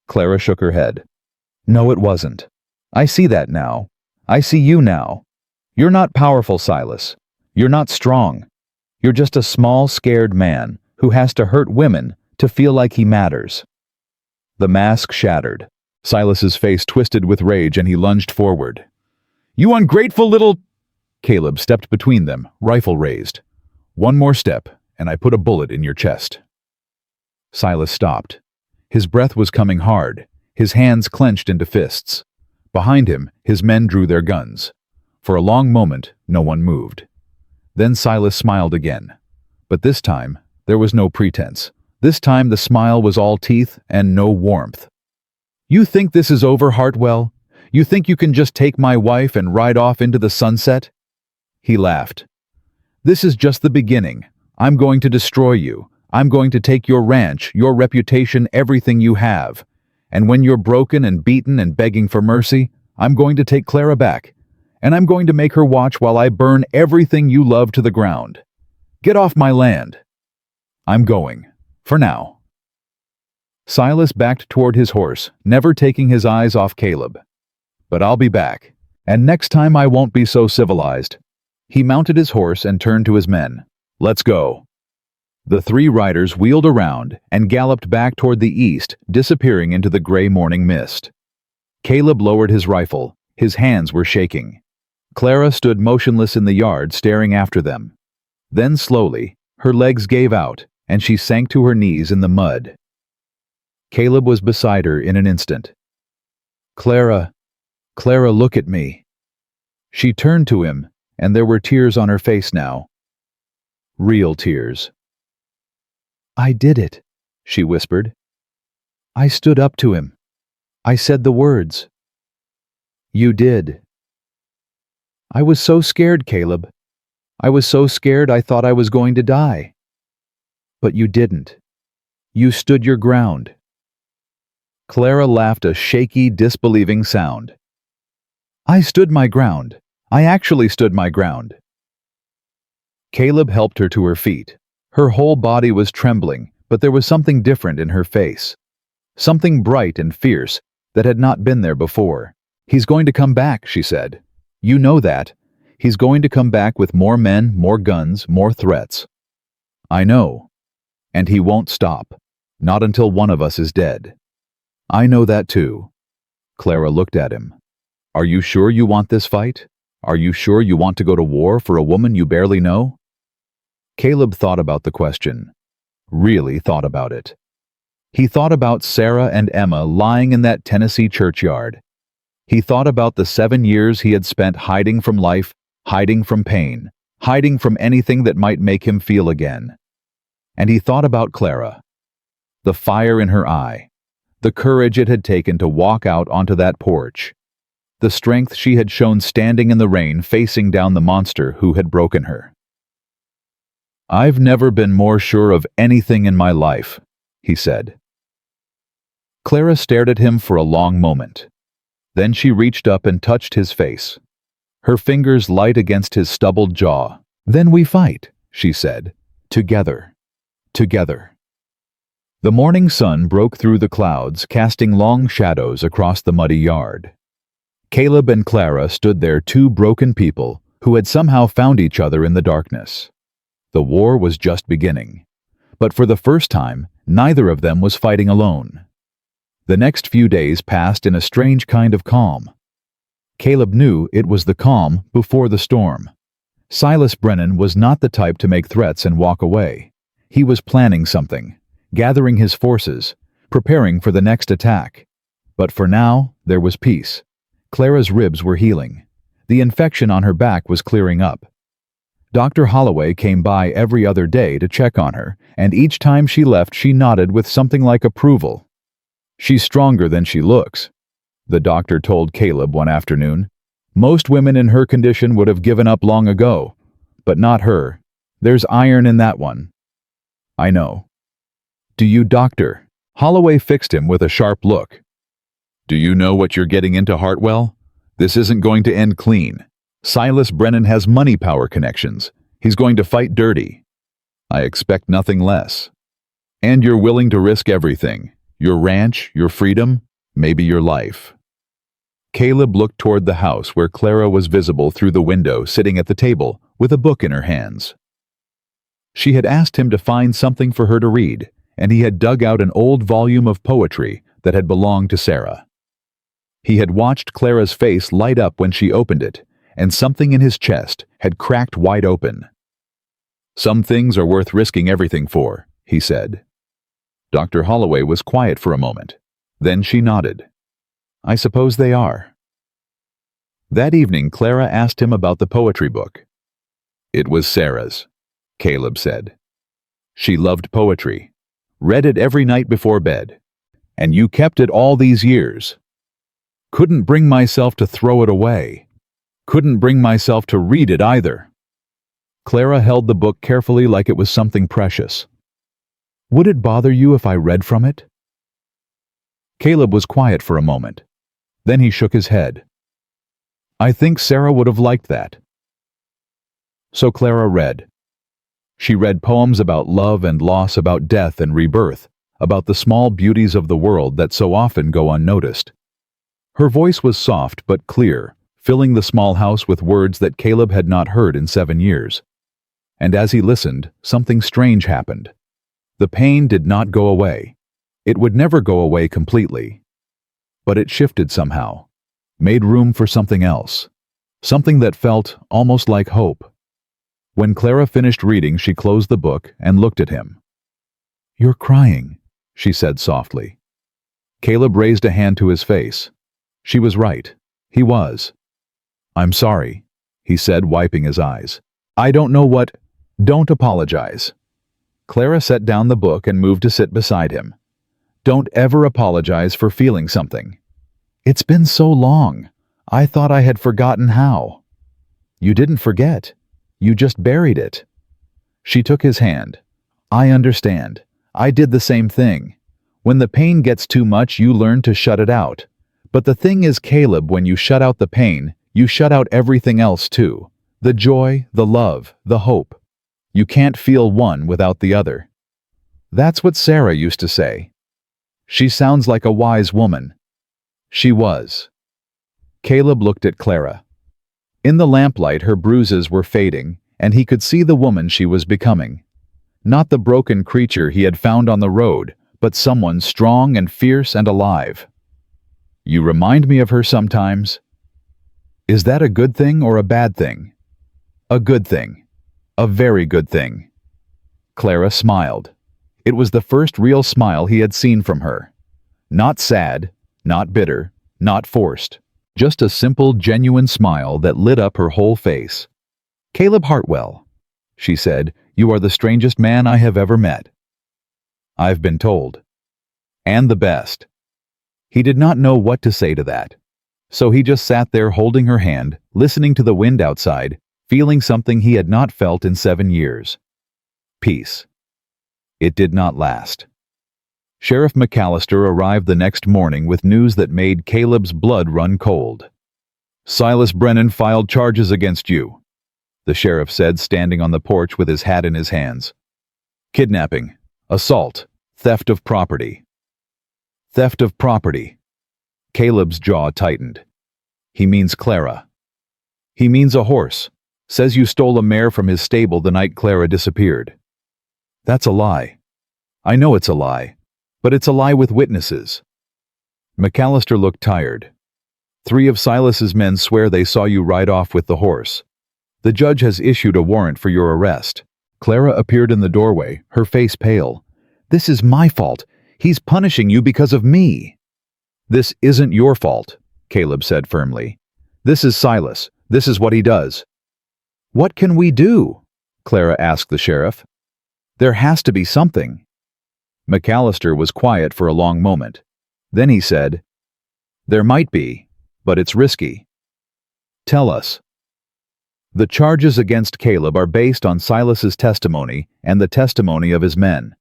Clara shook her head. No, it wasn't. I see that now. I see you now. You're not powerful, Silas. You're not strong. You're just a small, scared man who has to hurt women to feel like he matters. The mask shattered. Silas's face twisted with rage and he lunged forward. You ungrateful little... Caleb stepped between them, rifle raised. One more step, and I put a bullet in your chest. Silas stopped. His breath was coming hard, his hands clenched into fists. Behind him, his men drew their guns. For a long moment, no one moved. Then Silas smiled again. But this time, there was no pretense. This time the smile was all teeth and no warmth. "You think this is over, Hartwell? You think you can just take my wife and ride off into the sunset?" He laughed. "This is just the beginning. I'm going to destroy you. I'm going to take your ranch, your reputation, everything you have. And when you're broken and beaten and begging for mercy, I'm going to take Clara back. And I'm going to make her watch while I burn everything you love to the ground. Get off my land. I'm going. For now." Silas backed toward his horse, never taking his eyes off Caleb. "But I'll be back. And next time I won't be so civilized." He mounted his horse and turned to his men. "Let's go." The three riders wheeled around and galloped back toward the east, disappearing into the gray morning mist. Caleb lowered his rifle. His hands were shaking. Clara stood motionless in the yard, staring after them. Then slowly, her legs gave out, and she sank to her knees in the mud. Caleb was beside her in an instant. Clara, look at me." She turned to him, and there were tears on her face now. Real tears. "I did it," she whispered. "I stood up to him. I said the words." "You did." "I was so scared, Caleb. I was so scared I thought I was going to die. But you didn't. You stood your ground." Clara laughed a shaky, disbelieving sound. "I stood my ground. I actually stood my ground." Caleb helped her to her feet. Her whole body was trembling, but there was something different in her face. Something bright and fierce that had not been there before. "He's going to come back," she said. "You know that. He's going to come back with more men, more guns, more threats." "I know. And he won't stop. Not until one of us is dead." "I know that too." Clara looked at him. "Are you sure you want this fight? Are you sure you want to go to war for a woman you barely know?" Caleb thought about the question. Really thought about it. He thought about Sarah and Emma lying in that Tennessee churchyard. He thought about the 7 years he had spent hiding from life, hiding from pain, hiding from anything that might make him feel again. And he thought about Clara. The fire in her eye, the courage it had taken to walk out onto that porch, the strength she had shown standing in the rain facing down the monster who had broken her. "I've never been more sure of anything in my life," he said. Clara stared at him for a long moment. Then she reached up and touched his face, her fingers light against his stubbled jaw. "Then we fight," she said. "Together. Together." The morning sun broke through the clouds, casting long shadows across the muddy yard. Caleb and Clara stood there, two broken people who had somehow found each other in the darkness. The war was just beginning, but for the first time, neither of them was fighting alone. The next few days passed in a strange kind of calm. Caleb knew it was the calm before the storm. Silas Brennan was not the type to make threats and walk away. He was planning something, gathering his forces, preparing for the next attack. But for now, there was peace. Clara's ribs were healing. The infection on her back was clearing up. Dr. Holloway came by every other day to check on her, and each time she left she nodded with something like approval. "She's stronger than she looks," the doctor told Caleb one afternoon. "Most women in her condition would have given up long ago, but not her. There's iron in that one." "I know." "Do you, doctor?" Holloway fixed him with a sharp look. "Do you know what you're getting into, Hartwell? This isn't going to end clean. Silas Brennan has money power connections. He's going to fight dirty. I expect nothing less. And you're willing to risk everything. Your ranch, your freedom, maybe your life." Caleb looked toward the house where Clara was visible through the window, sitting at the table with a book in her hands. She had asked him to find something for her to read, and he had dug out an old volume of poetry that had belonged to Sarah. He had watched Clara's face light up when she opened it, and something in his chest had cracked wide open. "Some things are worth risking everything for," he said. Dr. Holloway was quiet for a moment. Then she nodded. "I suppose they are." That evening, Clara asked him about the poetry book. It was Sarah's, Caleb said. She loved poetry, read it every night before bed. And you kept it all these years. Couldn't bring myself to throw it away. Couldn't bring myself to read it either. Clara held the book carefully like it was something precious. Would it bother you if I read from it? Caleb was quiet for a moment. Then he shook his head. I think Sarah would have liked that. So Clara read. She read poems about love and loss, about death and rebirth, about the small beauties of the world that so often go unnoticed. Her voice was soft but clear, filling the small house with words that Caleb had not heard in 7 years. And as he listened, something strange happened. The pain did not go away. It would never go away completely. But it shifted somehow, made room for something else, something that felt almost like hope. When Clara finished reading, she closed the book and looked at him. You're crying, she said softly. Caleb raised a hand to his face. She was right. He was. I'm sorry, he said, wiping his eyes. I don't know what... Don't apologize. Clara set down the book and moved to sit beside him. Don't ever apologize for feeling something. It's been so long. I thought I had forgotten how. You didn't forget. You just buried it. She took his hand. I understand. I did the same thing. When the pain gets too much, you learn to shut it out. But the thing is, Caleb, when you shut out the pain, you shut out everything else too. The joy, the love, the hope. You can't feel one without the other. That's what Sarah used to say. She sounds like a wise woman. She was. Caleb looked at Clara. In the lamplight, her bruises were fading, and he could see the woman she was becoming. Not the broken creature he had found on the road, but someone strong and fierce and alive. You remind me of her sometimes. Is that a good thing or a bad thing? A good thing. A very good thing. Clara smiled. It was the first real smile he had seen from her. Not sad, not bitter, not forced. Just a simple, genuine smile that lit up her whole face. Caleb Hartwell, she said, you are the strangest man I have ever met. I've been told. And the best. He did not know what to say to that. So he just sat there holding her hand, listening to the wind outside, feeling something he had not felt in 7 years. Peace. It did not last. Sheriff McAllister arrived the next morning with news that made Caleb's blood run cold. Silas Brennan filed charges against you, the sheriff said, standing on the porch with his hat in his hands. Kidnapping, assault, theft of property. Theft of property. Caleb's jaw tightened. He means Clara. He means a horse. Says you stole a mare from his stable the night Clara disappeared. That's a lie. I know it's a lie, but it's a lie with witnesses. McAllister looked tired. 3 of Silas's men swear they saw you ride off with the horse. The judge has issued a warrant for your arrest. Clara appeared in the doorway, her face pale. This is my fault. He's punishing you because of me. This isn't your fault, Caleb said firmly. This is Silas. This is what he does. What can we do? Clara asked the sheriff. There has to be something. McAllister was quiet for a long moment. Then he said, There might be, but it's risky. Tell us. The charges against Caleb are based on Silas's testimony and the testimony of his men.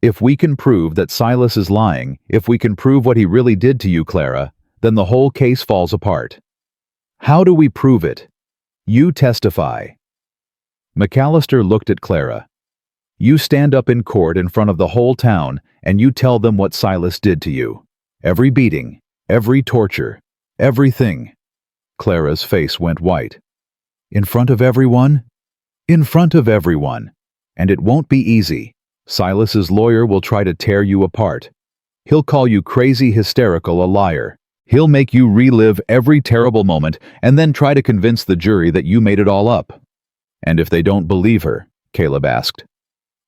If we can prove that Silas is lying, if we can prove what he really did to you, Clara, then the whole case falls apart. How do we prove it? You testify. McAllister looked at Clara. You stand up in court in front of the whole town and you tell them what Silas did to you. Every beating, every torture, everything. Clara's face went white. In front of everyone? In front of everyone. And it won't be easy. Silas's lawyer will try to tear you apart. He'll call you crazy, hysterical, a liar. He'll make you relive every terrible moment and then try to convince the jury that you made it all up. And if they don't believe her, Caleb asked,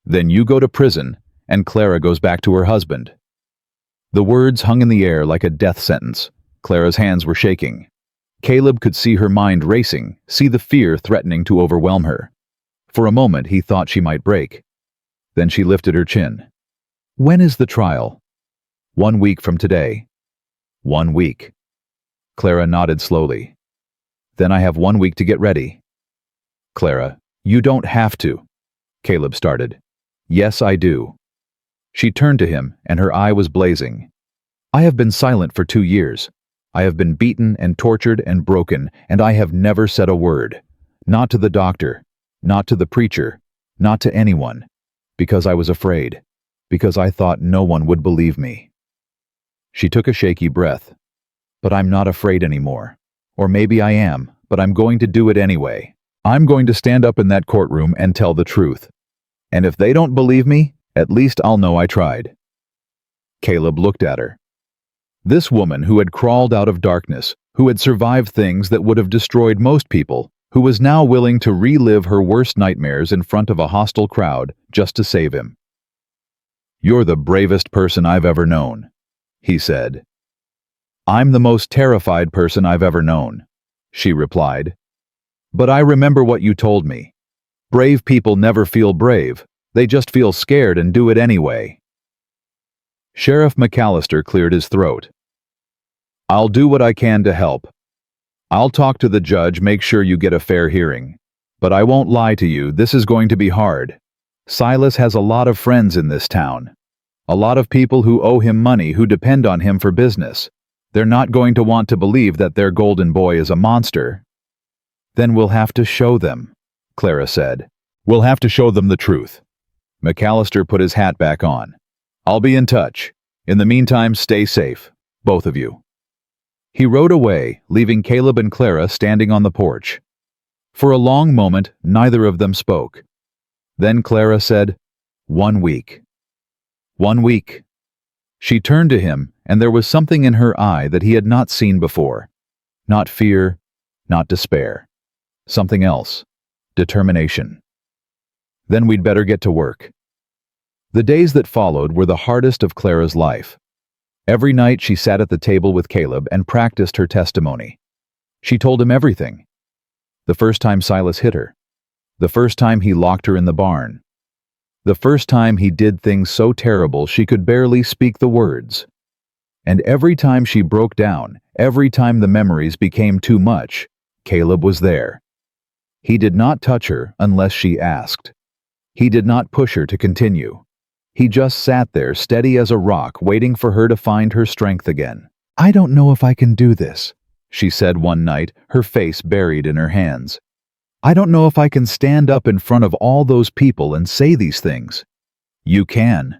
then you go to prison and Clara goes back to her husband. The words hung in the air like a death sentence. Clara's hands were shaking. Caleb could see her mind racing, see the fear threatening to overwhelm her. For a moment he thought she might break. Then she lifted her chin. When is the trial? 1 week from today. 1 week. Clara nodded slowly. Then I have 1 week to get ready. Clara, you don't have to. Caleb started. Yes, I do. She turned to him, and her eye was blazing. I have been silent for 2 years. I have been beaten and tortured and broken, and I have never said a word. Not to the doctor, not to the preacher, not to anyone. Because I was afraid. Because I thought no one would believe me. She took a shaky breath. But I'm not afraid anymore. Or maybe I am, but I'm going to do it anyway. I'm going to stand up in that courtroom and tell the truth. And if they don't believe me, at least I'll know I tried. Caleb looked at her. This woman who had crawled out of darkness, who had survived things that would have destroyed most people, who was now willing to relive her worst nightmares in front of a hostile crowd just to save him. You're the bravest person I've ever known, he said. I'm the most terrified person I've ever known, she replied. But I remember what you told me. Brave people never feel brave, they just feel scared and do it anyway. Sheriff McAllister cleared his throat. I'll do what I can to help. I'll talk to the judge, make sure you get a fair hearing. But I won't lie to you, this is going to be hard. Silas has a lot of friends in this town. A lot of people who owe him money, who depend on him for business. They're not going to want to believe that their golden boy is a monster. Then we'll have to show them, Clara said. We'll have to show them the truth. McAllister put his hat back on. I'll be in touch. In the meantime, stay safe, both of you. He rode away, leaving Caleb and Clara standing on the porch. For a long moment, neither of them spoke. Then Clara said, 1 week. 1 week. She turned to him, and there was something in her eye that he had not seen before. Not fear, not despair. Something else. Determination. Then we'd better get to work. The days that followed were the hardest of Clara's life. Every night she sat at the table with Caleb and practiced her testimony. She told him everything. The first time Silas hit her. The first time he locked her in the barn. The first time he did things so terrible she could barely speak the words. And every time she broke down, every time the memories became too much, Caleb was there. He did not touch her unless she asked. He did not push her to continue. He just sat there steady as a rock, waiting for her to find her strength again. I don't know if I can do this, she said one night, her face buried in her hands. I don't know if I can stand up in front of all those people and say these things. You can.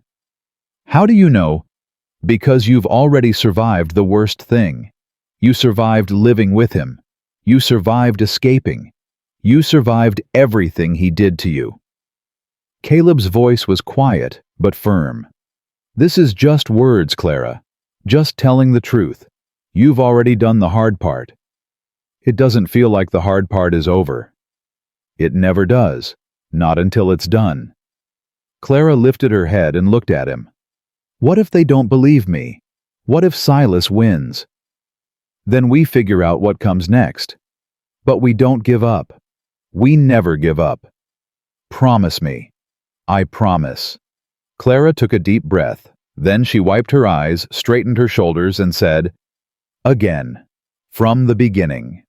How do you know? Because you've already survived the worst thing. You survived living with him. You survived escaping. You survived everything he did to you. Caleb's voice was quiet, but firm. This is just words, Clara. Just telling the truth. You've already done the hard part. It doesn't feel like the hard part is over. It never does. Not until it's done. Clara lifted her head and looked at him. What if they don't believe me? What if Silas wins? Then we figure out what comes next. But we don't give up. We never give up. Promise me. I promise. Clara took a deep breath. Then she wiped her eyes, straightened her shoulders, and said, Again. From the beginning.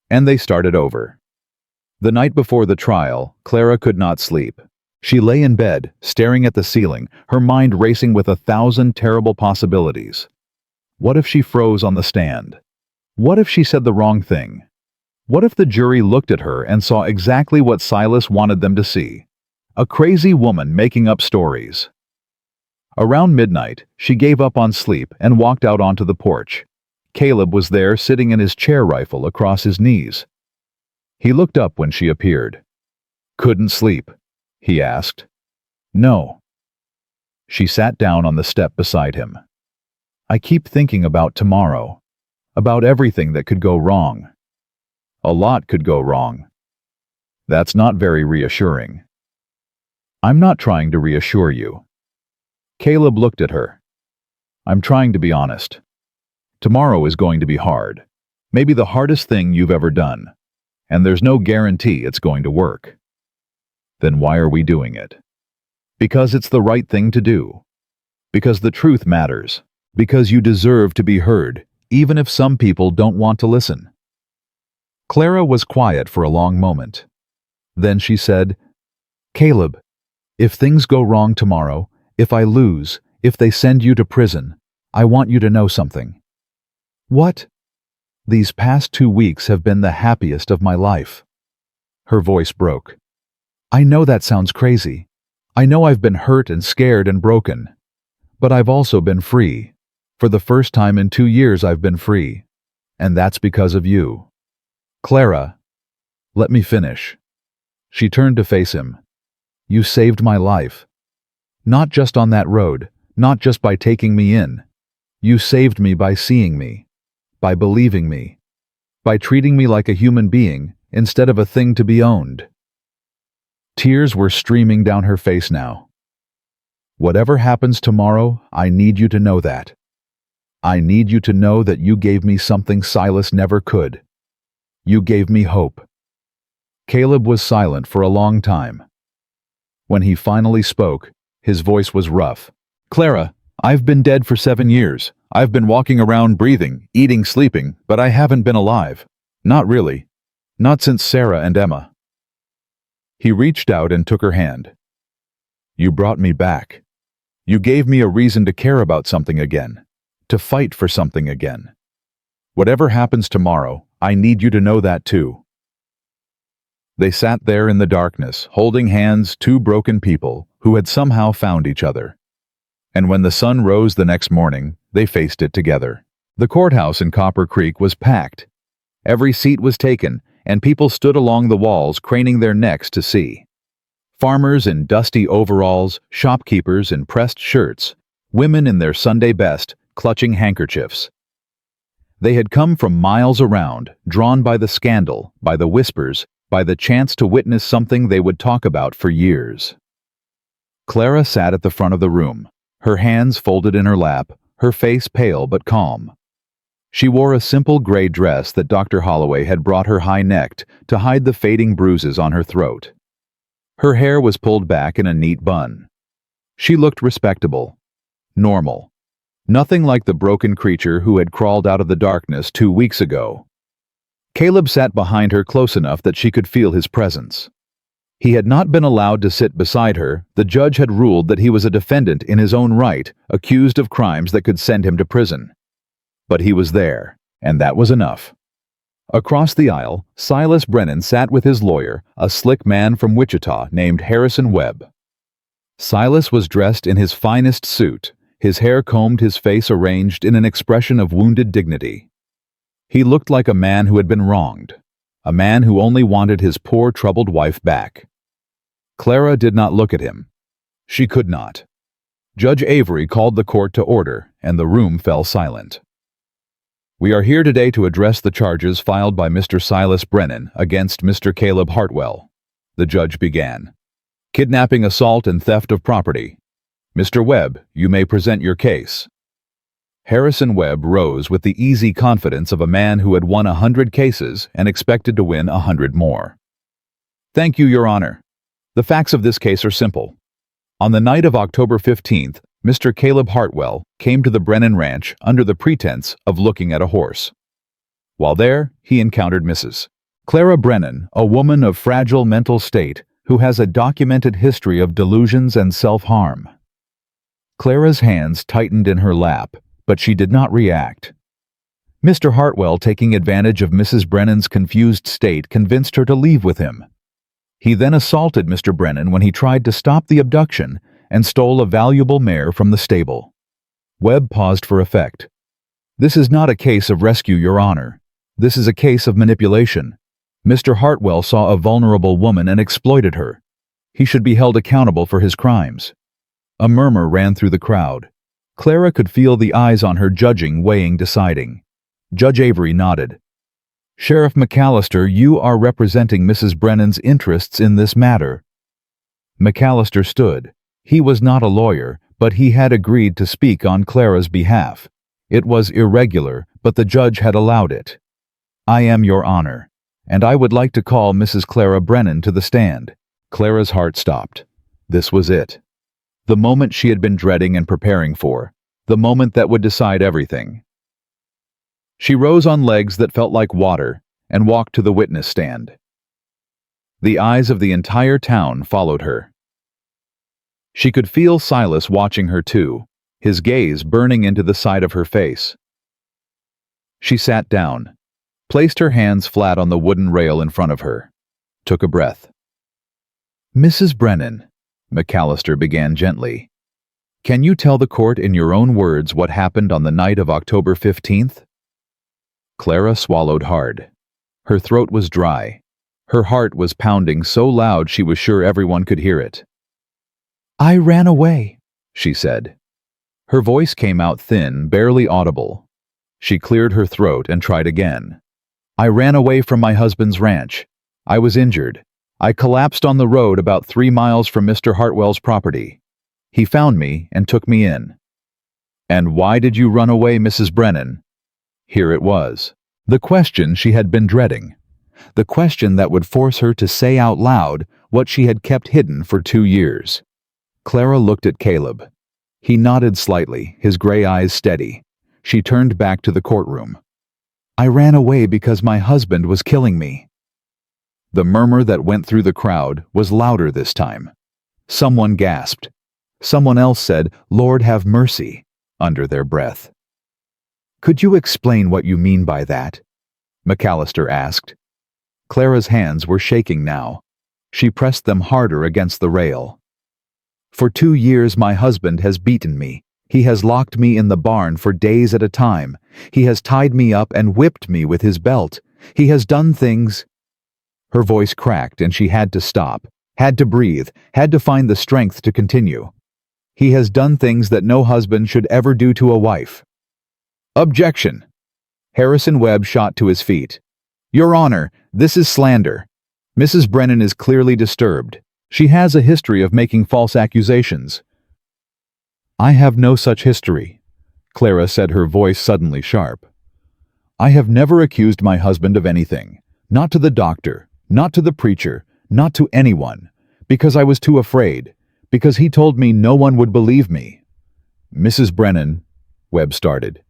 And they started over. The night before the trial, Clara could not sleep. She lay in bed, staring at the ceiling, her mind racing with 1,000 terrible possibilities. What if she froze on the stand? What if she said the wrong thing? What if the jury looked at her and saw exactly what Silas wanted them to see? A crazy woman making up stories. Around midnight, she gave up on sleep and walked out onto the porch. Caleb was there sitting in his chair rifle across his knees. He looked up when she appeared. Couldn't sleep, he asked. No. She sat down on the step beside him. I keep thinking about tomorrow, about everything that could go wrong. A lot could go wrong. That's not very reassuring. I'm not trying to reassure you. Caleb looked at her. I'm trying to be honest. Tomorrow is going to be hard. Maybe the hardest thing you've ever done. And there's no guarantee it's going to work. Then why are we doing it? Because it's the right thing to do. Because the truth matters. Because you deserve to be heard, even if some people don't want to listen. Clara was quiet for a long moment. Then she said, "Caleb, if things go wrong tomorrow, if I lose, if they send you to prison, I want you to know something." "What?" "These past 2 weeks have been the happiest of my life." Her voice broke. "I know that sounds crazy. I know I've been hurt and scared and broken. But I've also been free. For the first time in 2 years I've been free. And that's because of you." "Clara, let me finish." She turned to face him. "You saved my life. Not just on that road, not just by taking me in. You saved me by seeing me, by believing me, by treating me like a human being instead of a thing to be owned." Tears were streaming down her face now. "Whatever happens tomorrow, I need you to know that. I need you to know that you gave me something Silas never could. You gave me hope." Caleb was silent for a long time. When he finally spoke, his voice was rough. "Clara, I've been dead for 7 years. I've been walking around breathing, eating, sleeping, but I haven't been alive. Not really. Not since Sarah and Emma." He reached out and took her hand. "You brought me back. You gave me a reason to care about something again, to fight for something again. Whatever happens tomorrow, I need you to know that too." They sat there in the darkness, holding hands, two broken people who had somehow found each other. And when the sun rose the next morning, they faced it together. The courthouse in Copper Creek was packed. Every seat was taken, and people stood along the walls craning their necks to see. Farmers in dusty overalls, shopkeepers in pressed shirts, women in their Sunday best, clutching handkerchiefs. They had come from miles around, drawn by the scandal, by the whispers, by the chance to witness something they would talk about for years. Clara sat at the front of the room, her hands folded in her lap, her face pale but calm. She wore a simple gray dress that Dr. Holloway had brought her high-necked to hide the fading bruises on her throat. Her hair was pulled back in a neat bun. She looked respectable, normal. Nothing like the broken creature who had crawled out of the darkness 2 weeks ago. Caleb sat behind her close enough that she could feel his presence. He had not been allowed to sit beside her. The judge had ruled that he was a defendant in his own right, accused of crimes that could send him to prison. But he was there, and that was enough. Across the aisle, Silas Brennan sat with his lawyer, a slick man from Wichita named Harrison Webb. Silas was dressed in his finest suit, his hair combed, his face arranged in an expression of wounded dignity. He looked like a man who had been wronged, a man who only wanted his poor, troubled wife back. Clara did not look at him. She could not. Judge Avery called the court to order, and the room fell silent. "We are here today to address the charges filed by Mr. Silas Brennan against Mr. Caleb Hartwell," the judge began. "Kidnapping, assault, and theft of property. Mr. Webb, you may present your case." Harrison Webb rose with the easy confidence of a man who had won 100 cases and expected to win 100 more. "Thank you, Your Honor. The facts of this case are simple. On the night of October 15th, Mr. Caleb Hartwell came to the Brennan Ranch under the pretense of looking at a horse. While there, he encountered Mrs. Clara Brennan, a woman of fragile mental state who has a documented history of delusions and self-harm. Clara's hands tightened in her lap, but she did not react. Mr. Hartwell, taking advantage of Mrs. Brennan's confused state, convinced her to leave with him. He then assaulted Mr. Brennan when he tried to stop the abduction and stole a valuable mare from the stable. Webb paused for effect. "This is not a case of rescue, Your Honor. This is a case of manipulation. Mr. Hartwell saw a vulnerable woman and exploited her. He should be held accountable for his crimes." A murmur ran through the crowd. Clara could feel the eyes on her, judging, weighing, deciding. Judge Avery nodded. "Sheriff McAllister, you are representing Mrs. Brennan's interests in this matter." McAllister stood. He was not a lawyer, but he had agreed to speak on Clara's behalf. It was irregular, but the judge had allowed it. "I am, Your Honor, and I would like to call Mrs. Clara Brennan to the stand." Clara's heart stopped. This was it. The moment she had been dreading and preparing for. The moment that would decide everything. She rose on legs that felt like water and walked to the witness stand. The eyes of the entire town followed her. She could feel Silas watching her too, his gaze burning into the side of her face. She sat down, placed her hands flat on the wooden rail in front of her, took a breath. "Mrs. Brennan," McAllister began gently, "can you tell the court in your own words what happened on the night of October 15th? Clara swallowed hard. Her throat was dry. Her heart was pounding so loud she was sure everyone could hear it. "I ran away," she said. Her voice came out thin, barely audible. She cleared her throat and tried again. "I ran away from my husband's ranch. I was injured. I collapsed on the road about 3 miles from Mr. Hartwell's property. He found me and took me in." "And why did you run away, Mrs. Brennan?" Here it was. The question she had been dreading. The question that would force her to say out loud what she had kept hidden for 2 years. Clara looked at Caleb. He nodded slightly, his gray eyes steady. She turned back to the courtroom. "I ran away because my husband was killing me." The murmur that went through the crowd was louder this time. Someone gasped. Someone else said, "Lord have mercy," under their breath. "Could you explain what you mean by that?" McAllister asked. Clara's hands were shaking now. She pressed them harder against the rail. "For 2 years my husband has beaten me. He has locked me in the barn for days at a time. He has tied me up and whipped me with his belt. He has done things—" Her voice cracked and she had to stop, had to breathe, had to find the strength to continue. "He has done things that no husband should ever do to a wife." "Objection!" Harrison Webb shot to his feet. "Your Honor, this is slander. Mrs. Brennan is clearly disturbed. She has a history of making false accusations." "I have no such history," Clara said, her voice suddenly sharp. "I have never accused my husband of anything. Not to the doctor, not to the preacher, not to anyone. Because I was too afraid. Because he told me no one would believe me." "Mrs. Brennan," Webb started.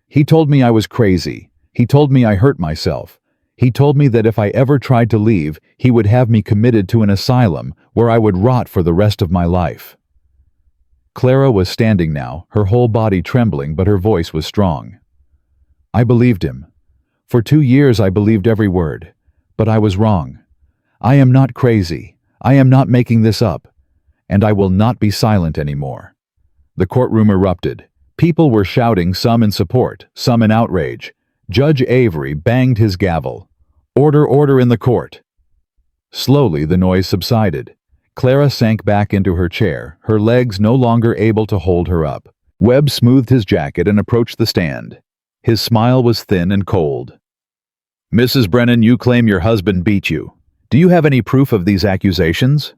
"He told me I was crazy. He told me I hurt myself. He told me that if I ever tried to leave, he would have me committed to an asylum where I would rot for the rest of my life." Clara was standing now, her whole body trembling, but her voice was strong. "I believed him. For 2 years I believed every word. But I was wrong. I am not crazy. I am not making this up. And I will not be silent anymore." The courtroom erupted. People were shouting, some in support, some in outrage. Judge Avery banged his gavel. "Order, order in the court." Slowly the noise subsided. Clara sank back into her chair, her legs no longer able to hold her up. Webb smoothed his jacket and approached the stand. His smile was thin and cold. "Mrs. Brennan, you claim your husband beat you. Do you have any proof of these accusations?"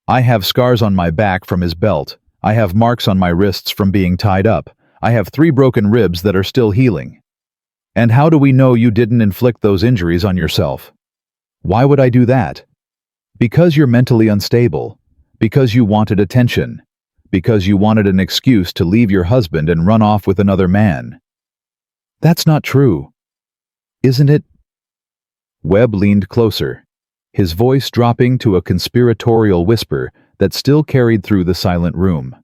"I have scars on my back from his belt. I have marks on my wrists from being tied up. I have 3 broken ribs that are still healing." "And how do we know you didn't inflict those injuries on yourself?" "Why would I do that?" "Because you're mentally unstable. Because you wanted attention. Because you wanted an excuse to leave your husband and run off with another man." "That's not true." "Isn't it?" Webb leaned closer, his voice dropping to a conspiratorial whisper that still carried through the silent room.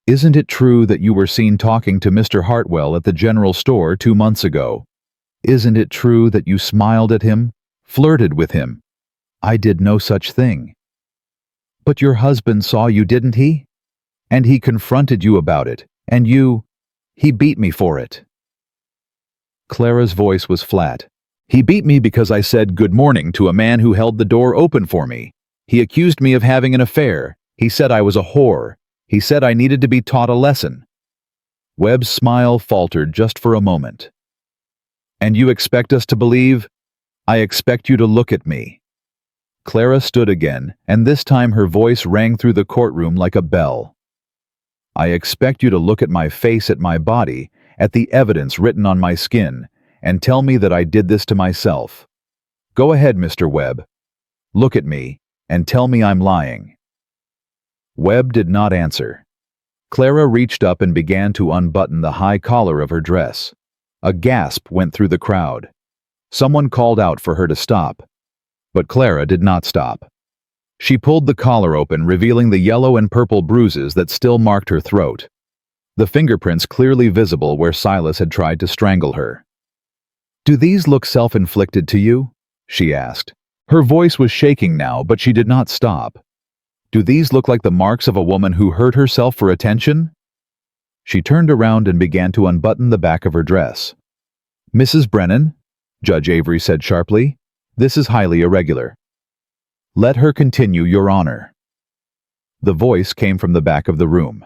"Isn't it true that you were seen talking to Mr. Hartwell at the general store 2 months ago? Isn't it true that you smiled at him, flirted with him? I did no such thing." "But your husband saw you, didn't he? And he confronted you about it, and he beat me for it." Clara's voice was flat. "He beat me because I said good morning to a man who held the door open for me. He accused me of having an affair. He said I was a whore. He said I needed to be taught a lesson." Webb's smile faltered just for a moment. "And you expect us to believe?" "I expect you to look at me." Clara stood again, and this time her voice rang through the courtroom like a bell. "I expect you to look at my face, at my body, at the evidence written on my skin, and tell me that I did this to myself. Go ahead, Mr. Webb. Look at me. and tell me I'm lying." Webb did not answer. Clara reached up and began to unbutton the high collar of her dress. A gasp went through the crowd. Someone called out for her to stop. But Clara did not stop. She pulled the collar open, revealing the yellow and purple bruises that still marked her throat. The fingerprints clearly visible where Silas had tried to strangle her. "Do these look self-inflicted to you?" she asked. Her voice was shaking now, but she did not stop. "Do these look like the marks of a woman who hurt herself for attention?" She turned around and began to unbutton the back of her dress. "Mrs. Brennan," Judge Avery said sharply, "this is highly irregular. Let her continue, Your Honor." The voice came from the back of the room.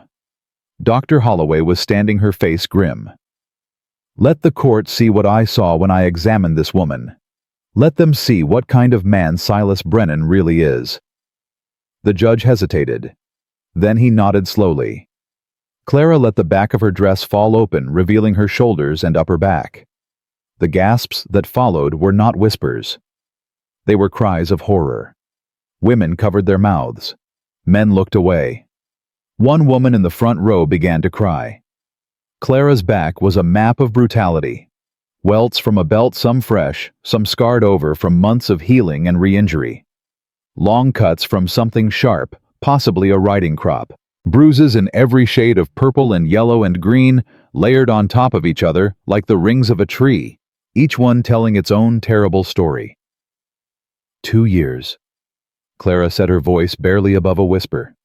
Dr. Holloway was standing, her face grim. "Let the court see what I saw when I examined this woman. Let them see what kind of man Silas Brennan really is." The judge hesitated. Then he nodded slowly. Clara let the back of her dress fall open, revealing her shoulders and upper back. The gasps that followed were not whispers. They were cries of horror. Women covered their mouths. Men looked away. One woman in the front row began to cry. Clara's back was a map of brutality. Welts from a belt, some fresh, some scarred over from months of healing and re-injury. Long cuts from something sharp, possibly a riding crop. Bruises in every shade of purple and yellow and green, layered on top of each other like the rings of a tree, each one telling its own terrible story. 2 years. Clara said, her voice barely above a whisper.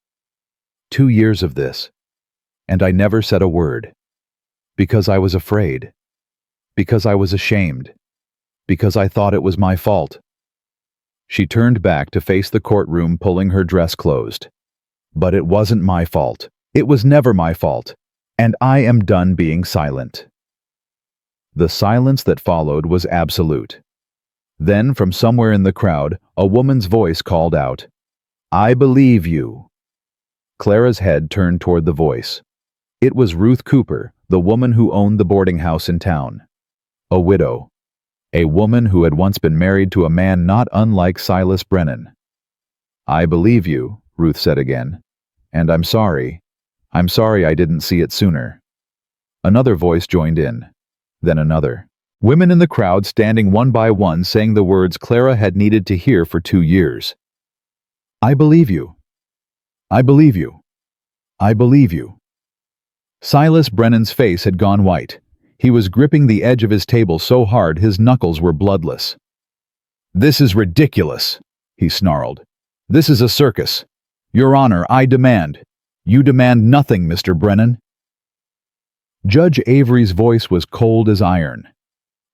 2 years of this. And I never said a word. Because I was afraid. Because I was ashamed. Because I thought it was my fault. She turned back to face the courtroom, pulling her dress closed. But it wasn't my fault. It was never my fault. And I am done being silent. The silence that followed was absolute. Then, from somewhere in the crowd, a woman's voice called out, "I believe you." Clara's head turned toward the voice. It was Ruth Cooper, the woman who owned the boarding house in town. A widow. A woman who had once been married to a man not unlike Silas Brennan. "I believe you," Ruth said again. "And I'm sorry. I'm sorry I didn't see it sooner." Another voice joined in. Then another. Women in the crowd standing one by one saying the words Clara had needed to hear for 2 years. "I believe you. I believe you. I believe you." Silas Brennan's face had gone white. He was gripping the edge of his table so hard his knuckles were bloodless. "This is ridiculous," he snarled. "This is a circus. Your Honor, I demand." "You demand nothing, Mr. Brennan." Judge Avery's voice was cold as iron.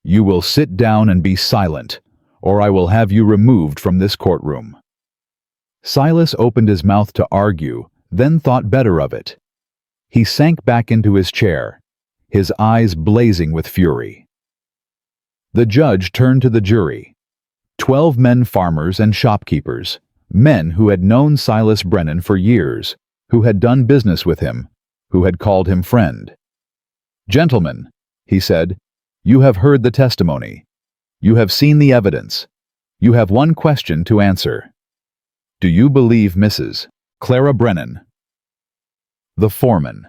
"You will sit down and be silent, or I will have you removed from this courtroom." Silas opened his mouth to argue, then thought better of it. He sank back into his chair, his eyes blazing with fury. The judge turned to the jury. 12 men, farmers and shopkeepers, men who had known Silas Brennan for years, who had done business with him, who had called him friend. "Gentlemen," he said, "you have heard the testimony. You have seen the evidence. You have one question to answer. Do you believe Mrs. Clara Brennan?" The foreman.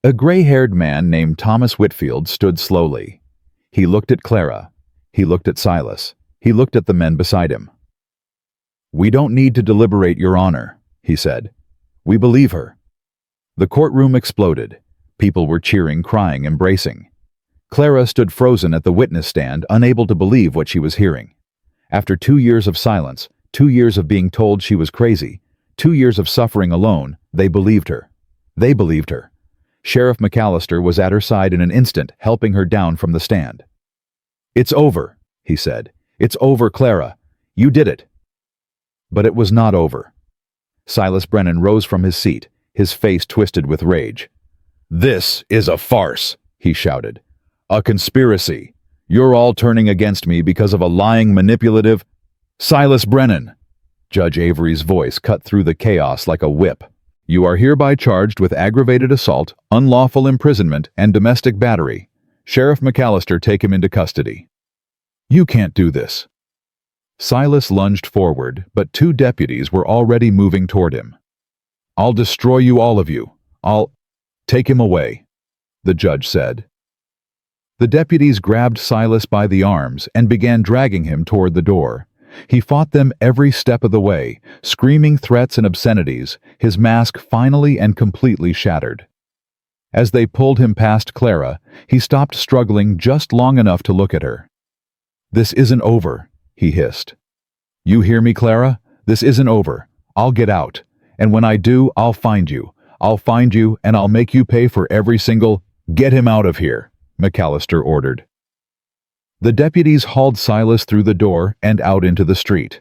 A gray-haired man named Thomas Whitfield stood slowly. He looked at Clara. He looked at Silas. He looked at the men beside him. "We don't need to deliberate, Your Honor," he said. "We believe her." The courtroom exploded. People were cheering, crying, embracing. Clara stood frozen at the witness stand, unable to believe what she was hearing. After 2 years of silence, 2 years of being told she was crazy, 2 years of suffering alone, they believed her. They believed her. Sheriff McAllister was at her side in an instant, helping her down from the stand. "It's over," he said. "It's over, Clara. You did it." But it was not over. Silas Brennan rose from his seat, his face twisted with rage. "This is a farce," he shouted. "A conspiracy. You're all turning against me because of a lying, manipulative—" "Silas Brennan!" Judge Avery's voice cut through the chaos like a whip. "You are hereby charged with aggravated assault, unlawful imprisonment, and domestic battery. Sheriff McAllister, take him into custody." "You can't do this." Silas lunged forward, but two deputies were already moving toward him. "I'll destroy you, all of you. I'll—" "Take him away," the judge said. The deputies grabbed Silas by the arms and began dragging him toward the door. He fought them every step of the way, screaming threats and obscenities, his mask finally and completely shattered. As they pulled him past Clara, he stopped struggling just long enough to look at her. "This isn't over," he hissed. "You hear me, Clara? This isn't over. I'll get out. And when I do, I'll find you. I'll find you, and I'll make you pay for every single—" "Get him out of here," McAllister ordered. The deputies hauled Silas through the door and out into the street.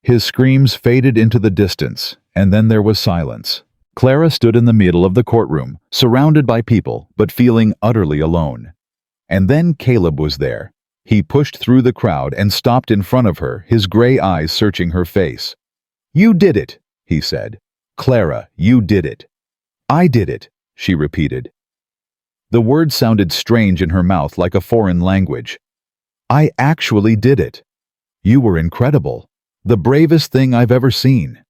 His screams faded into the distance, and then there was silence. Clara stood in the middle of the courtroom, surrounded by people, but feeling utterly alone. And then Caleb was there. He pushed through the crowd and stopped in front of her, his gray eyes searching her face. "You did it," he said. "Clara, you did it." "I did it," she repeated. The word sounded strange in her mouth like a foreign language. "I actually did it. You were incredible. The bravest thing I've ever seen."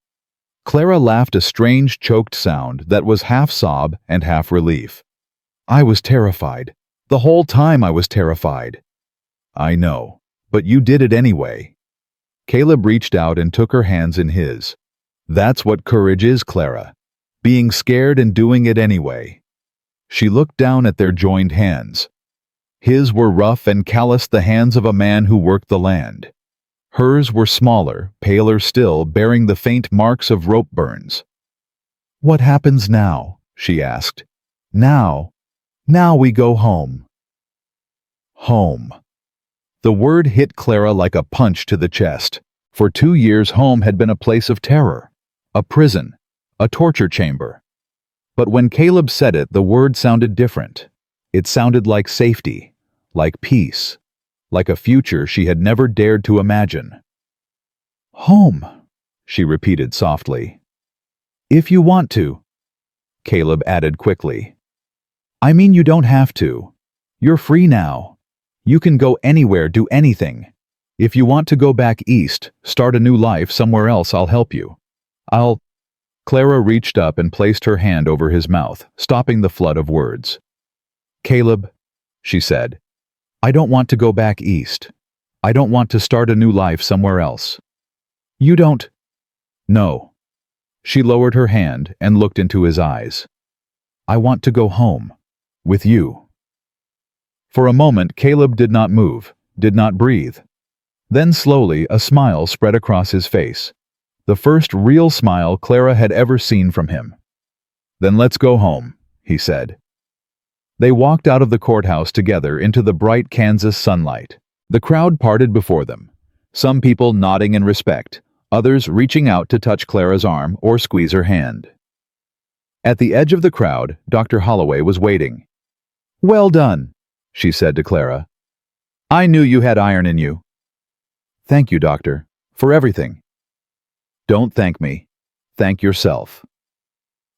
Clara laughed a strange, choked sound that was half sob and half relief. "I was terrified. The whole time I was terrified." "I know, but you did it anyway." Caleb reached out and took her hands in his. "That's what courage is, Clara. Being scared and doing it anyway." She looked down at their joined hands. His were rough and calloused, the hands of a man who worked the land. Hers were smaller, paler still, bearing the faint marks of rope burns. "What happens now?" she asked. Now we go home." Home. The word hit Clara like a punch to the chest. For 2 years, home had been a place of terror, a prison, a torture chamber. But when Caleb said it, the word sounded different. It sounded like safety, like peace, like a future she had never dared to imagine. "Home," she repeated softly. "If you want to," Caleb added quickly. "I mean, you don't have to. You're free now. You can go anywhere, do anything. If you want to go back east, start a new life somewhere else, I'll help you. I'll—" Clara reached up and placed her hand over his mouth, stopping the flood of words. "Caleb," she said, "I don't want to go back east. I don't want to start a new life somewhere else." "You don't—" "No." She lowered her hand and looked into his eyes. "I want to go home. With you." For a moment, Caleb did not move, did not breathe. Then slowly, a smile spread across his face. The first real smile Clara had ever seen from him. "Then let's go home," he said. They walked out of the courthouse together into the bright Kansas sunlight. The crowd parted before them, some people nodding in respect, others reaching out to touch Clara's arm or squeeze her hand. At the edge of the crowd, Dr. Holloway was waiting. "Well done," she said to Clara. "I knew you had iron in you." "Thank you, doctor, for everything." "Don't thank me. Thank yourself."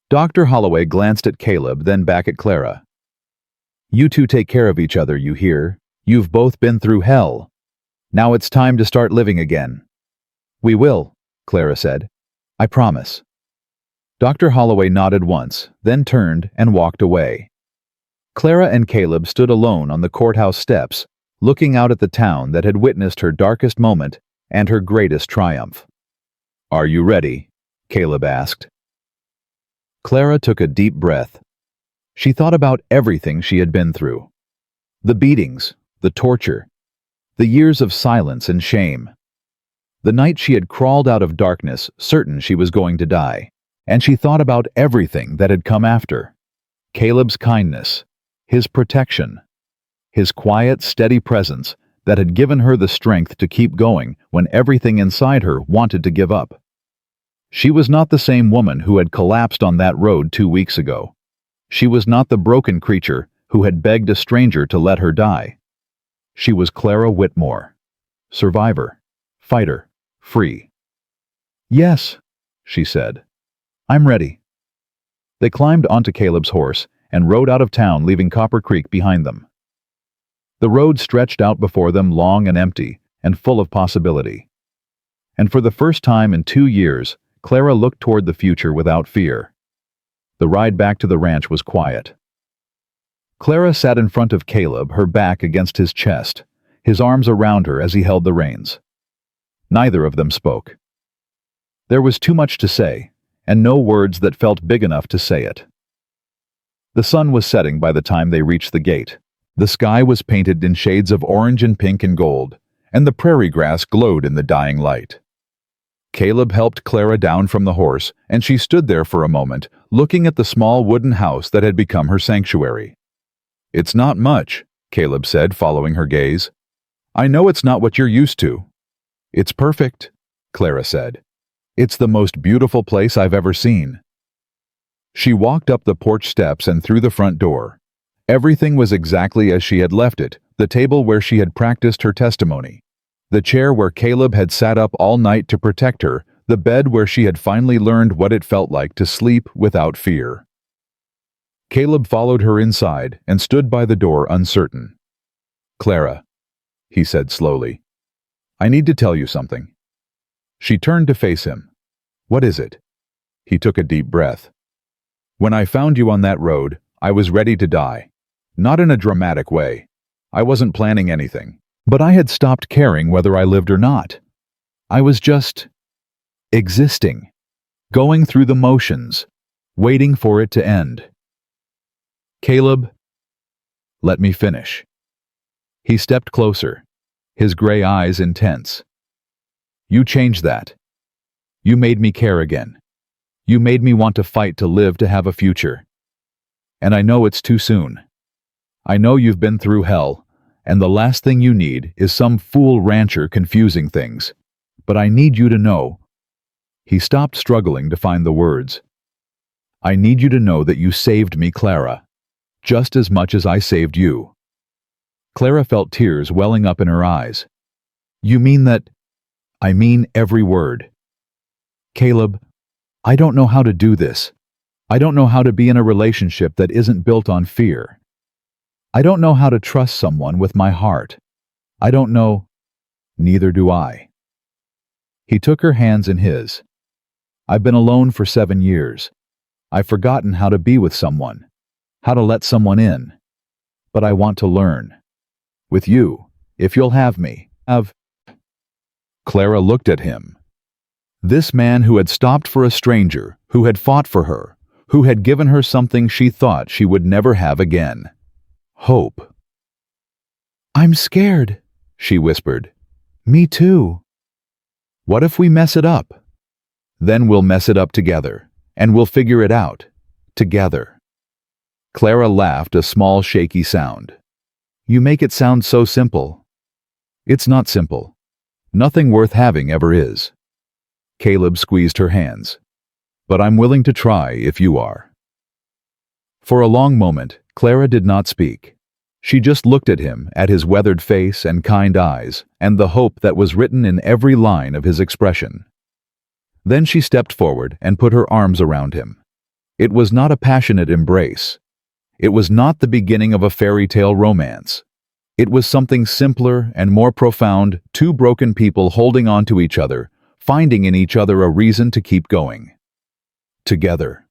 Dr. Holloway glanced at Caleb, then back at Clara. "You two take care of each other, you hear? You've both been through hell. Now it's time to start living again." "We will," Clara said. "I promise." Dr. Holloway nodded once, then turned and walked away. Clara and Caleb stood alone on the courthouse steps, looking out at the town that had witnessed her darkest moment and her greatest triumph. "Are you ready?" Caleb asked. Clara took a deep breath. She thought about everything she had been through. The beatings, the torture, the years of silence and shame. The night she had crawled out of darkness, certain she was going to die. And she thought about everything that had come after. Caleb's kindness, his protection, his quiet, steady presence that had given her the strength to keep going when everything inside her wanted to give up. She was not the same woman who had collapsed on that road 2 weeks ago. She was not the broken creature who had begged a stranger to let her die. She was Clara Whitmore, survivor, fighter, free. "Yes," she said. "I'm ready." They climbed onto Caleb's horse and rode out of town, leaving Copper Creek behind them. The road stretched out before them, long and empty and full of possibility. And for the first time in 2 years, Clara looked toward the future without fear. The ride back to the ranch was quiet. Clara sat in front of Caleb, her back against his chest, his arms around her as he held the reins. Neither of them spoke. There was too much to say, and no words that felt big enough to say it. The sun was setting by the time they reached the gate. The sky was painted in shades of orange and pink and gold, and the prairie grass glowed in the dying light. Caleb helped Clara down from the horse, and she stood there for a moment, looking at the small wooden house that had become her sanctuary. "It's not much," Caleb said, following her gaze. "I know it's not what you're used to." "It's perfect," Clara said. "It's the most beautiful place I've ever seen." She walked up the porch steps and through the front door. Everything was exactly as she had left it, the table where she had practiced her testimony, the chair where Caleb had sat up all night to protect her, the bed where she had finally learned what it felt like to sleep without fear. Caleb followed her inside and stood by the door uncertain. "Clara," he said slowly, "I need to tell you something." She turned to face him. "What is it?" He took a deep breath. "When I found you on that road, I was ready to die. Not in a dramatic way. I wasn't planning anything. But I had stopped caring whether I lived or not. I was just existing, going through the motions, waiting for it to end." "Caleb, let me finish." He stepped closer, his gray eyes intense. "You changed that. You made me care again. You made me want to fight to live, to have a future. And I know it's too soon. I know you've been through hell, and the last thing you need is some fool rancher confusing things. But I need you to know." He stopped, struggling to find the words. "I need you to know that you saved me, Clara, just as much as I saved you." Clara felt tears welling up in her eyes. "You mean that?" "I mean every word. Caleb, I don't know how to do this. I don't know how to be in a relationship that isn't built on fear. I don't know how to trust someone with my heart. I don't know." "Neither do I." He took her hands in his. "I've been alone for 7 years. I've forgotten how to be with someone, how to let someone in. But I want to learn. With you, if you'll have me." Clara looked at him. This man who had stopped for a stranger, who had fought for her, who had given her something she thought she would never have again. Hope. "I'm scared," she whispered. "Me too." "What if we mess it up?" "Then we'll mess it up together, and we'll figure it out. Together." Clara laughed, a small shaky sound. "You make it sound so simple." "It's not simple. Nothing worth having ever is." Caleb squeezed her hands. "But I'm willing to try if you are." For a long moment, Clara did not speak. She just looked at him, at his weathered face and kind eyes, and the hope that was written in every line of his expression. Then she stepped forward and put her arms around him. It was not a passionate embrace. It was not the beginning of a fairy tale romance. It was something simpler and more profound, two broken people holding on to each other, finding in each other a reason to keep going. "Together,"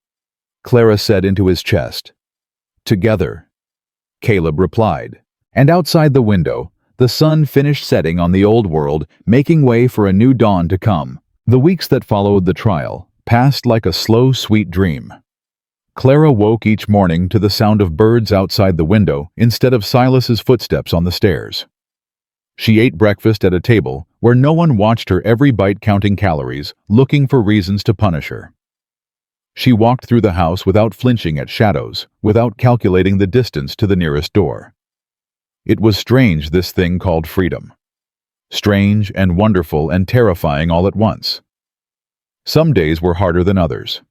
Clara said into his chest. "Together," Caleb replied. And outside the window, the sun finished setting on the old world, making way for a new dawn to come. The weeks that followed the trial passed like a slow, sweet dream. Clara woke each morning to the sound of birds outside the window instead of Silas's footsteps on the stairs. She ate breakfast at a table where no one watched her every bite, counting calories, looking for reasons to punish her. She walked through the house without flinching at shadows, without calculating the distance to the nearest door. It was strange, this thing called freedom. Strange and wonderful and terrifying all at once. Some days were harder than others.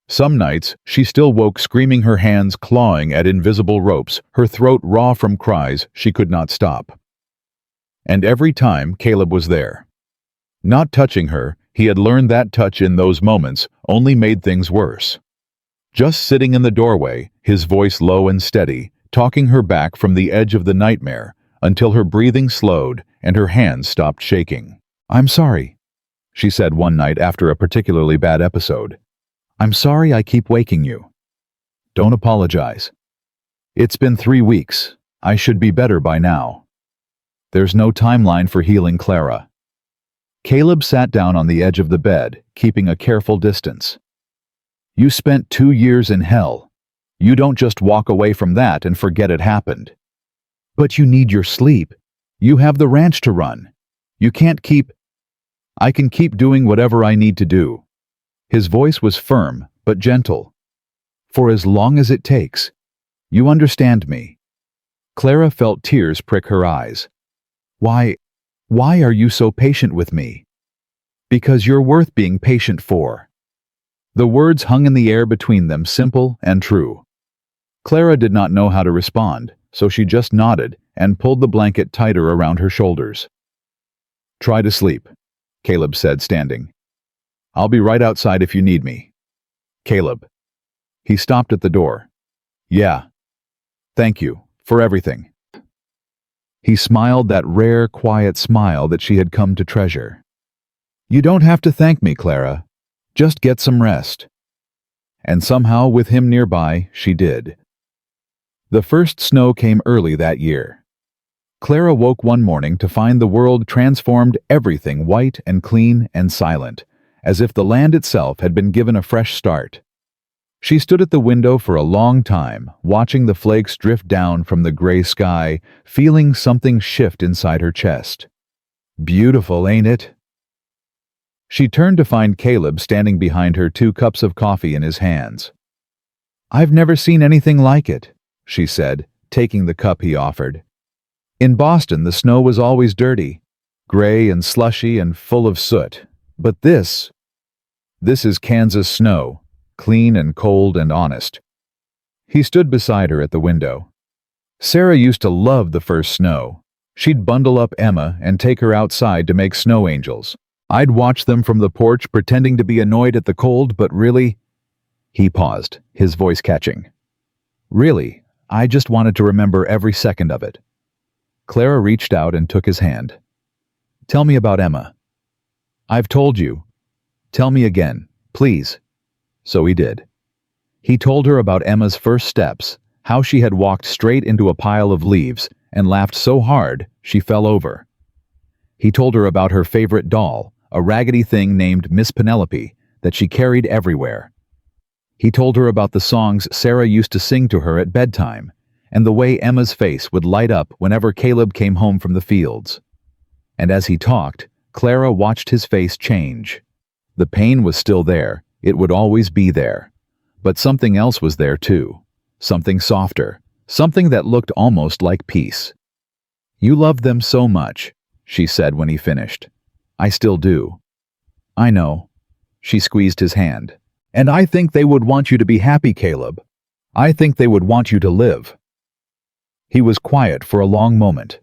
Some nights she still woke screaming, her hands clawing at invisible ropes, her throat raw from cries she could not stop. And every time Caleb was there. Not touching her, he had learned that touch in those moments only made things worse. Just sitting in the doorway, his voice low and steady, talking her back from the edge of the nightmare until her breathing slowed and her hands stopped shaking. "I'm sorry," she said one night after a particularly bad episode. "I'm sorry I keep waking you." "Don't apologize. It's been 3 weeks. I should be better by now." "There's no timeline for healing, Clara." Caleb sat down on the edge of the bed, keeping a careful distance. "You spent 2 years in hell. You don't just walk away from that and forget it happened." "But you need your sleep. You have the ranch to run. You can't keep—" "I can keep doing whatever I need to do." His voice was firm, but gentle. "For as long as it takes. You understand me?" Clara felt tears prick her eyes. Why are you so patient with me?" "Because you're worth being patient for." The words hung in the air between them, simple and true. Clara did not know how to respond, so she just nodded and pulled the blanket tighter around her shoulders. "Try to sleep," Caleb said, standing. "I'll be right outside if you need me." "Caleb." He stopped at the door. "Yeah. Thank you for everything." He smiled, that rare, quiet smile that she had come to treasure. "You don't have to thank me, Clara. Just get some rest." And somehow, with him nearby, she did. The first snow came early that year. Clara woke one morning to find the world transformed, everything white and clean and silent, as if the land itself had been given a fresh start. She stood at the window for a long time, watching the flakes drift down from the gray sky, feeling something shift inside her chest. "Beautiful, ain't it?" She turned to find Caleb standing behind her, 2 cups of coffee in his hands. "I've never seen anything like it," she said, taking the cup he offered. "In Boston, the snow was always dirty, gray and slushy and full of soot. But this is Kansas snow, clean and cold and honest." He stood beside her at the window. "Sarah used to love the first snow. She'd bundle up Emma and take her outside to make snow angels. I'd watch them from the porch, pretending to be annoyed at the cold, but really—" He paused, his voice catching. "Really, I just wanted to remember every second of it." Clara reached out and took his hand. "Tell me about Emma." "I've told you." "Tell me again, please." So he did. He told her about Emma's first steps, how she had walked straight into a pile of leaves and laughed so hard she fell over. He told her about her favorite doll, a raggedy thing named Miss Penelope that she carried everywhere. He told her about the songs Sarah used to sing to her at bedtime, and the way Emma's face would light up whenever Caleb came home from the fields. And as he talked, Clara watched his face change. The pain was still there. It would always be there. But something else was there too. Something softer. Something that looked almost like peace. "You loved them so much," she said when he finished. "I still do." "I know." She squeezed his hand. "And I think they would want you to be happy, Caleb. I think they would want you to live." He was quiet for a long moment.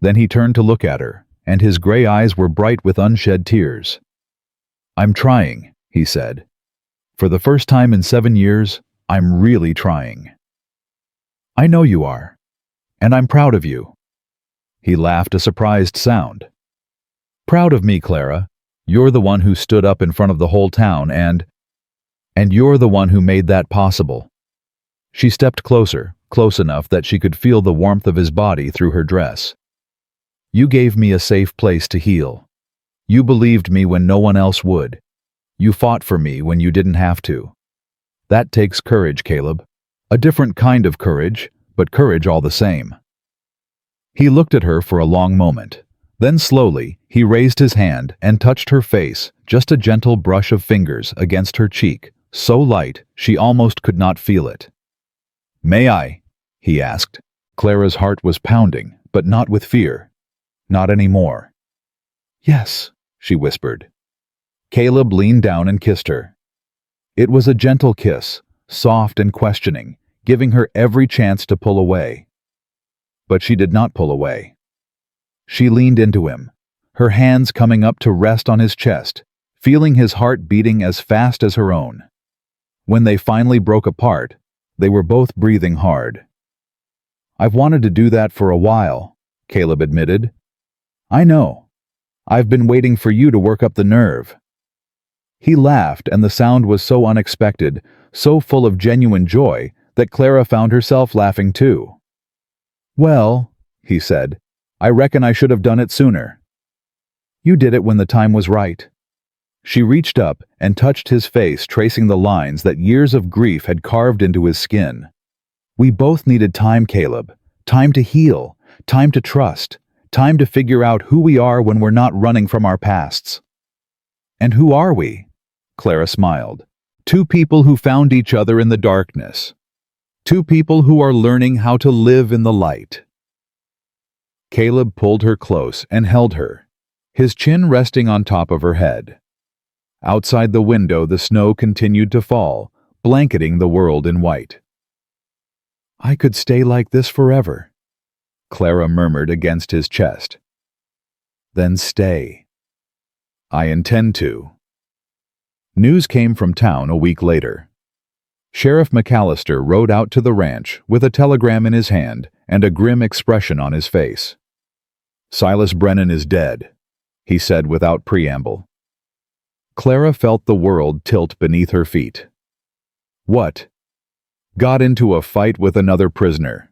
Then he turned to look at her, and his gray eyes were bright with unshed tears. "I'm trying," he said. "For the first time in 7 years, I'm really trying." "I know you are. And I'm proud of you." He laughed, a surprised sound. "Proud of me, Clara. You're the one who stood up in front of the whole town and you're the one who made that possible." She stepped closer, close enough that she could feel the warmth of his body through her dress. "You gave me a safe place to heal. You believed me when no one else would. You fought for me when you didn't have to. That takes courage, Caleb. A different kind of courage, but courage all the same." He looked at her for a long moment. Then slowly, he raised his hand and touched her face, just a gentle brush of fingers against her cheek, so light she almost could not feel it. "May I?" he asked. Clara's heart was pounding, but not with fear. Not anymore. "Yes," she whispered. Caleb leaned down and kissed her. It was a gentle kiss, soft and questioning, giving her every chance to pull away. But she did not pull away. She leaned into him, her hands coming up to rest on his chest, feeling his heart beating as fast as her own. When they finally broke apart, they were both breathing hard. "I've wanted to do that for a while," Caleb admitted. "I know." I've been waiting for you to work up the nerve." He laughed, and the sound was so unexpected, so full of genuine joy, that Clara found herself laughing too. "Well," he said, "I reckon I should have done it sooner." "You did it when the time was right." She reached up and touched his face, tracing the lines that years of grief had carved into his skin. "We both needed time, Caleb. Time to heal, time to trust, time to figure out who we are when we're not running from our pasts." "And who are we?" Clara smiled. "Two people who found each other in the darkness. Two people who are learning how to live in the light." Caleb pulled her close and held her, his chin resting on top of her head. Outside the window, the snow continued to fall, blanketing the world in white. "I could stay like this forever," Clara murmured against his chest. "Then stay." "I intend to." News came from town a week later. Sheriff McAllister rode out to the ranch with a telegram in his hand and a grim expression on his face. "Silas Brennan is dead," he said without preamble. Clara felt the world tilt beneath her feet. "What?" "Got into a fight with another prisoner.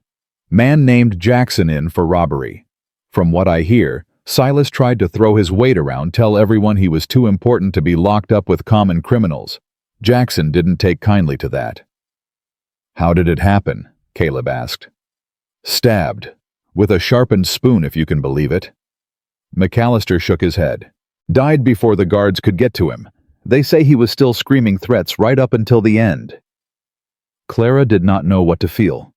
Man named Jackson in for robbery. From what I hear, Silas tried to throw his weight around, tell everyone he was too important to be locked up with common criminals. Jackson didn't take kindly to that." "How did it happen?" Caleb asked. "Stabbed. With a sharpened spoon, if you can believe it." McAllister shook his head. "Died before the guards could get to him. They say he was still screaming threats right up until the end." Clara did not know what to feel.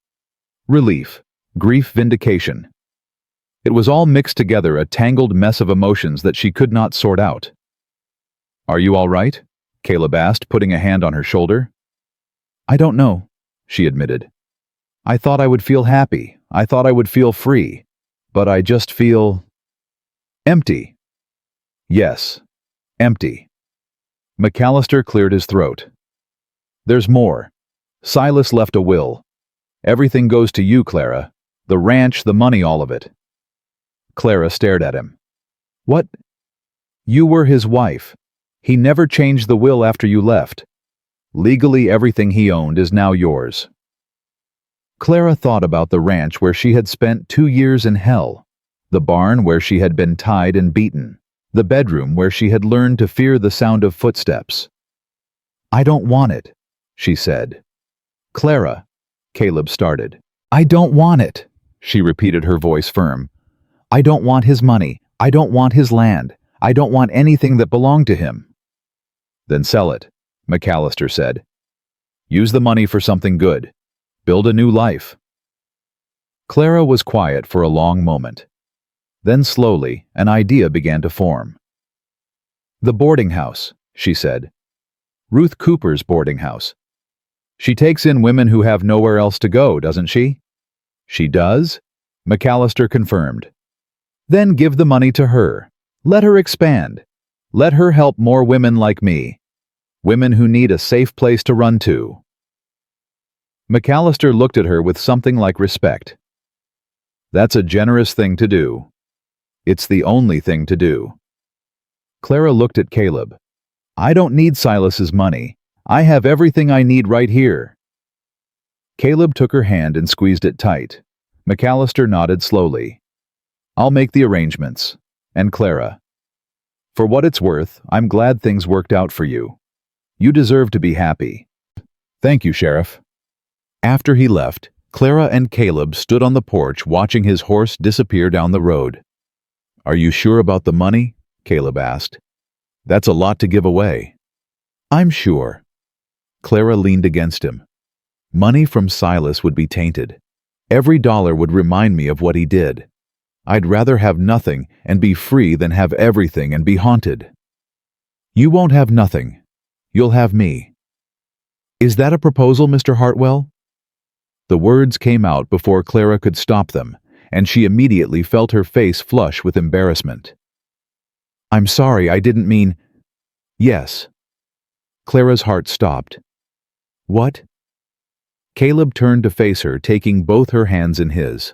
Relief, grief, vindication. It was all mixed together, a tangled mess of emotions that she could not sort out. "Are you all right?" Caleb asked, putting a hand on her shoulder. "I don't know," she admitted. "I thought I would feel happy. I thought I would feel free. But I just feel empty." "Yes, empty." McAllister cleared his throat. "There's more. Silas left a will. Everything goes to you, Clara. The ranch, the money, all of it." Clara stared at him. "What?" "You were his wife. He never changed the will after you left. Legally, everything he owned is now yours." Clara thought about the ranch where she had spent 2 years in hell, the barn where she had been tied and beaten, the bedroom where she had learned to fear the sound of footsteps. "I don't want it," she said. "Clara," Caleb started. "I don't want it," she repeated, her voice firm. "I don't want his money. I don't want his land. I don't want anything that belonged to him." "Then sell it," McAllister said. "Use the money for something good. Build a new life." Clara was quiet for a long moment. Then slowly, an idea began to form. "The boarding house," she said. "Ruth Cooper's boarding house. She takes in women who have nowhere else to go, doesn't she?" "She does?" McAllister confirmed. "Then give the money to her. Let her expand. Let her help more women like me. Women who need a safe place to run to." McAllister looked at her with something like respect. "That's a generous thing to do. It's the only thing to do." Clara looked at Caleb. "I don't need Silas's money. I have everything I need right here." Caleb took her hand and squeezed it tight. McAllister nodded slowly. "I'll make the arrangements." And Clara, "For what it's worth, I'm glad things worked out for you. You deserve to be happy." "Thank you, Sheriff." After he left, Clara and Caleb stood on the porch watching his horse disappear down the road. "Are you sure about the money?" Caleb asked. "That's a lot to give away." "I'm sure." Clara leaned against him. "Money from Silas would be tainted. Every dollar would remind me of what he did. I'd rather have nothing and be free than have everything and be haunted." "You won't have nothing. You'll have me." "Is that a proposal, Mr. Hartwell?" The words came out before Clara could stop them, and she immediately felt her face flush with embarrassment. "I'm sorry, I didn't mean—" "Yes." Clara's heart stopped. "What?" Caleb turned to face her, taking both her hands in his.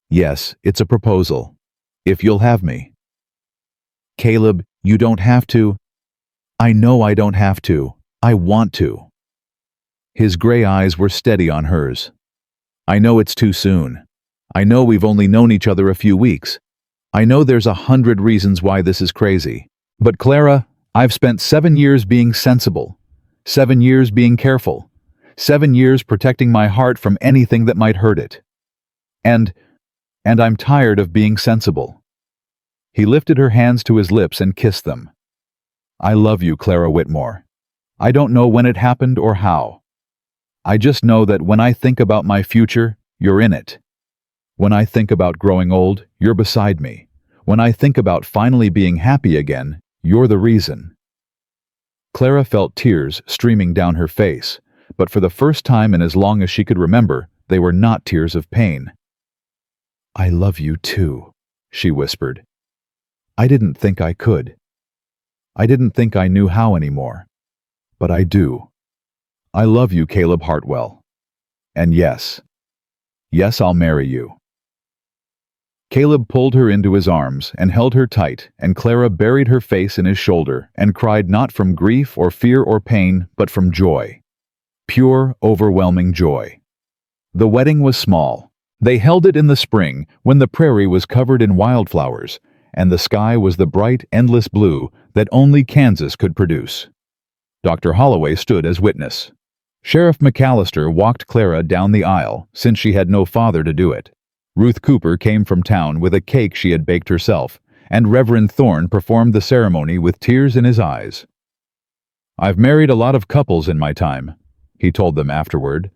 "Yes, it's a proposal. If you'll have me." Caleb, you don't have to. I know I don't have to. I want to. His gray eyes were steady on hers. I know it's too soon. I know we've only known each other a few weeks. I know there's 100 reasons why this is crazy. But Clara, I've spent 7 years being sensible. 7 years being careful. 7 years protecting my heart from anything that might hurt it. And I'm tired of being sensible. He lifted her hands to his lips and kissed them. I love you, Clara Whitmore. I don't know when it happened or how. I just know that when I think about my future, you're in it. When I think about growing old, you're beside me. When I think about finally being happy again, you're the reason. Clara felt tears streaming down her face, but for the first time in as long as she could remember, they were not tears of pain. I love you too, she whispered. I didn't think I could. I didn't think I knew how anymore. But I do. I love you, Caleb Hartwell. And yes, I'll marry you. Caleb pulled her into his arms and held her tight, and Clara buried her face in his shoulder and cried not from grief or fear or pain, but from joy. Pure, overwhelming joy. The wedding was small. They held it in the spring when the prairie was covered in wildflowers, and the sky was the bright, endless blue that only Kansas could produce. Dr. Holloway stood as witness. Sheriff McAllister walked Clara down the aisle, since she had no father to do it. Ruth Cooper came from town with a cake she had baked herself, and Reverend Thorne performed the ceremony with tears in his eyes. I've married a lot of couples in my time, he told them afterward,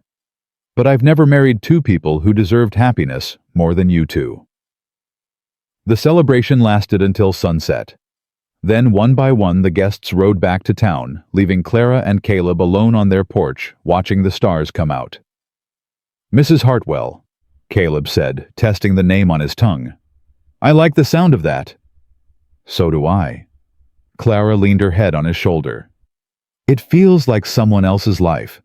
but I've never married two people who deserved happiness more than you two. The celebration lasted until sunset. Then, one by one, the guests rode back to town, leaving Clara and Caleb alone on their porch, watching the stars come out. Mrs. Hartwell, Caleb said, testing the name on his tongue. I like the sound of that. So do I. Clara leaned her head on his shoulder. It feels like someone else's life.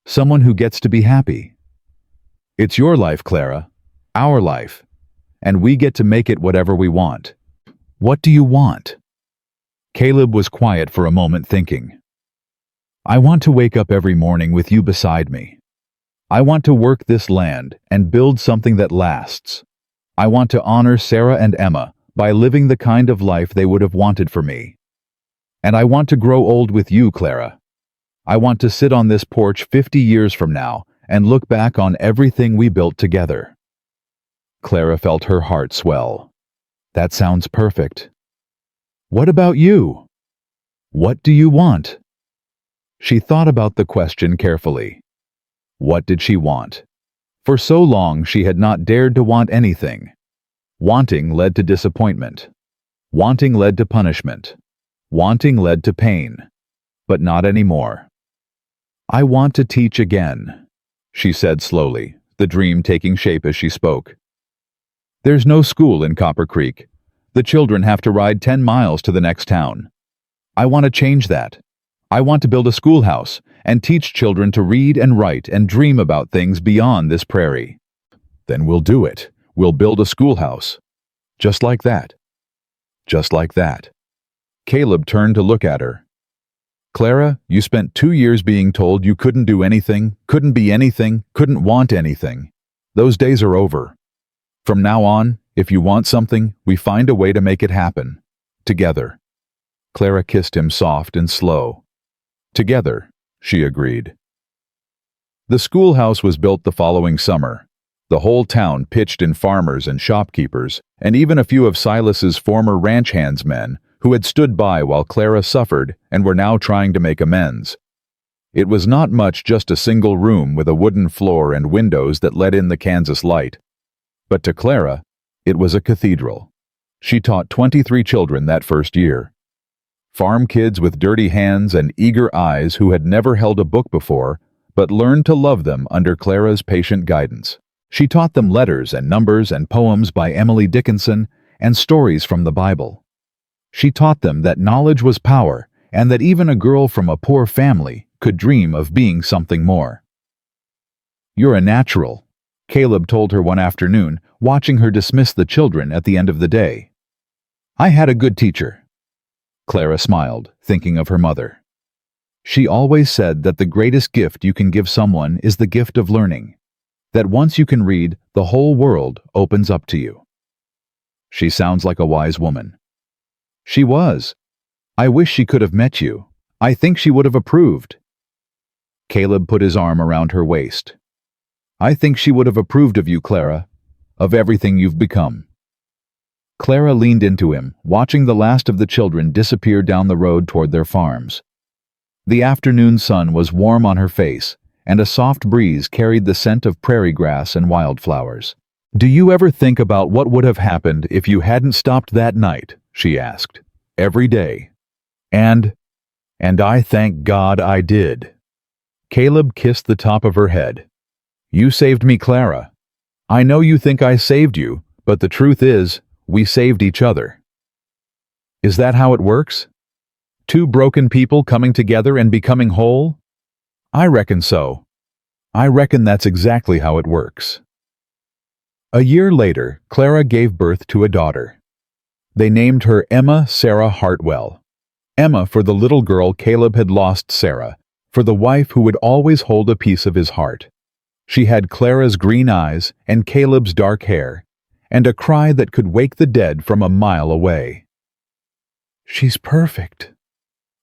Someone who gets to be happy. It's your life, Clara. Our life. And we get to make it whatever we want. What do you want? Caleb was quiet for a moment, thinking. I want to wake up every morning with you beside me. I want to work this land and build something that lasts. I want to honor Sarah and Emma by living the kind of life they would have wanted for me. And I want to grow old with you, Clara. I want to sit on this porch 50 years from now and look back on everything we built together. Clara felt her heart swell. That sounds perfect. What about you? What do you want? She thought about the question carefully. What did she want? For so long she had not dared to want anything. Wanting led to disappointment. Wanting led to punishment. Wanting led to pain. But not anymore. I want to teach again, she said slowly, the dream taking shape as she spoke. There's no school in Copper Creek. The children have to ride 10 miles to the next town. I want to change that. I want to build a schoolhouse and teach children to read and write and dream about things beyond this prairie. Then we'll do it. We'll build a schoolhouse. Just like that. Just like that. Caleb turned to look at her. Clara, you spent 2 years being told you couldn't do anything, couldn't be anything, couldn't want anything. Those days are over. From now on, if you want something, we find a way to make it happen. Together. Clara kissed him soft and slow. Together, she agreed. The schoolhouse was built the following summer. The whole town pitched in, farmers and shopkeepers, and even a few of Silas's former ranch hands men who had stood by while Clara suffered and were now trying to make amends. It was not much, just a single room with a wooden floor and windows that let in the Kansas light. But to Clara, it was a cathedral. She taught 23 children that first year. Farm kids with dirty hands and eager eyes who had never held a book before, but learned to love them under Clara's patient guidance. She taught them letters and numbers and poems by Emily Dickinson and stories from the Bible. She taught them that knowledge was power and that even a girl from a poor family could dream of being something more. You're a natural, Caleb told her one afternoon, watching her dismiss the children at the end of the day. I had a good teacher. Clara smiled, thinking of her mother. She always said that the greatest gift you can give someone is the gift of learning, that once you can read, the whole world opens up to you. She sounds like a wise woman. She was. I wish she could have met you. I think she would have approved. Caleb put his arm around her waist. I think she would have approved of you, Clara, of everything you've become. Clara leaned into him, watching the last of the children disappear down the road toward their farms. The afternoon sun was warm on her face, and a soft breeze carried the scent of prairie grass and wildflowers. Do you ever think about what would have happened if you hadn't stopped that night? She asked. Every day. And I thank God I did. Caleb kissed the top of her head. You saved me, Clara. I know you think I saved you, but the truth is, we saved each other. Is that how it works? Two broken people coming together and becoming whole? I reckon so. I reckon that's exactly how it works. A year later, Clara gave birth to a daughter. They named her Emma Sarah Hartwell. Emma for the little girl Caleb had lost Sarah, for the wife who would always hold a piece of his heart. She had Clara's green eyes and Caleb's dark hair, and a cry that could wake the dead from a mile away. She's perfect,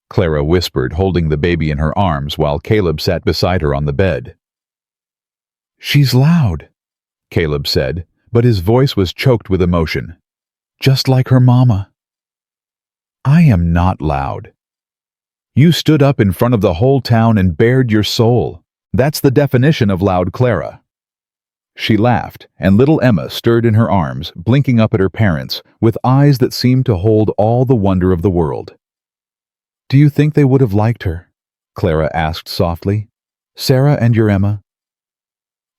Clara whispered, holding the baby in her arms while Caleb sat beside her on the bed. She's loud, Caleb said, but his voice was choked with emotion. Just like her mama. I am not loud. You stood up in front of the whole town and bared your soul. That's the definition of loud, Clara. She laughed, and little Emma stirred in her arms, blinking up at her parents, with eyes that seemed to hold all the wonder of the world. Do you think they would have liked her? Clara asked softly. Sarah and your Emma?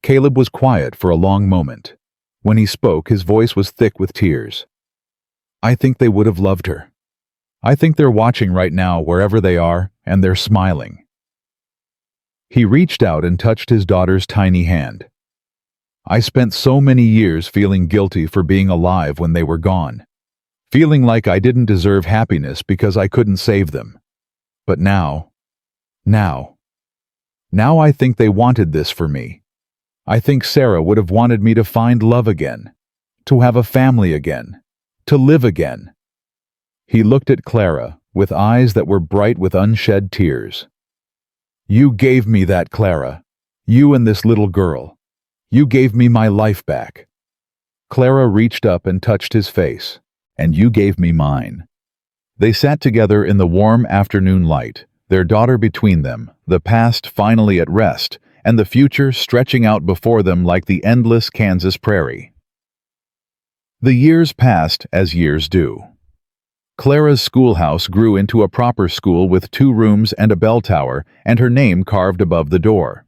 Caleb was quiet for a long moment. When he spoke, his voice was thick with tears. I think they would have loved her. I think they're watching right now wherever they are, and they're smiling. He reached out and touched his daughter's tiny hand. I spent so many years feeling guilty for being alive when they were gone, feeling like I didn't deserve happiness because I couldn't save them. But now I think they wanted this for me. I think Sarah would have wanted me to find love again, to have a family again, to live again. He looked at Clara with eyes that were bright with unshed tears. You gave me that, Clara. You and this little girl. You gave me my life back. Clara reached up and touched his face. And you gave me mine. They sat together in the warm afternoon light, their daughter between them, the past finally at rest, and the future stretching out before them like the endless Kansas prairie. The years passed as years do. Clara's schoolhouse grew into a proper school with 2 rooms and a bell tower, and her name carved above the door.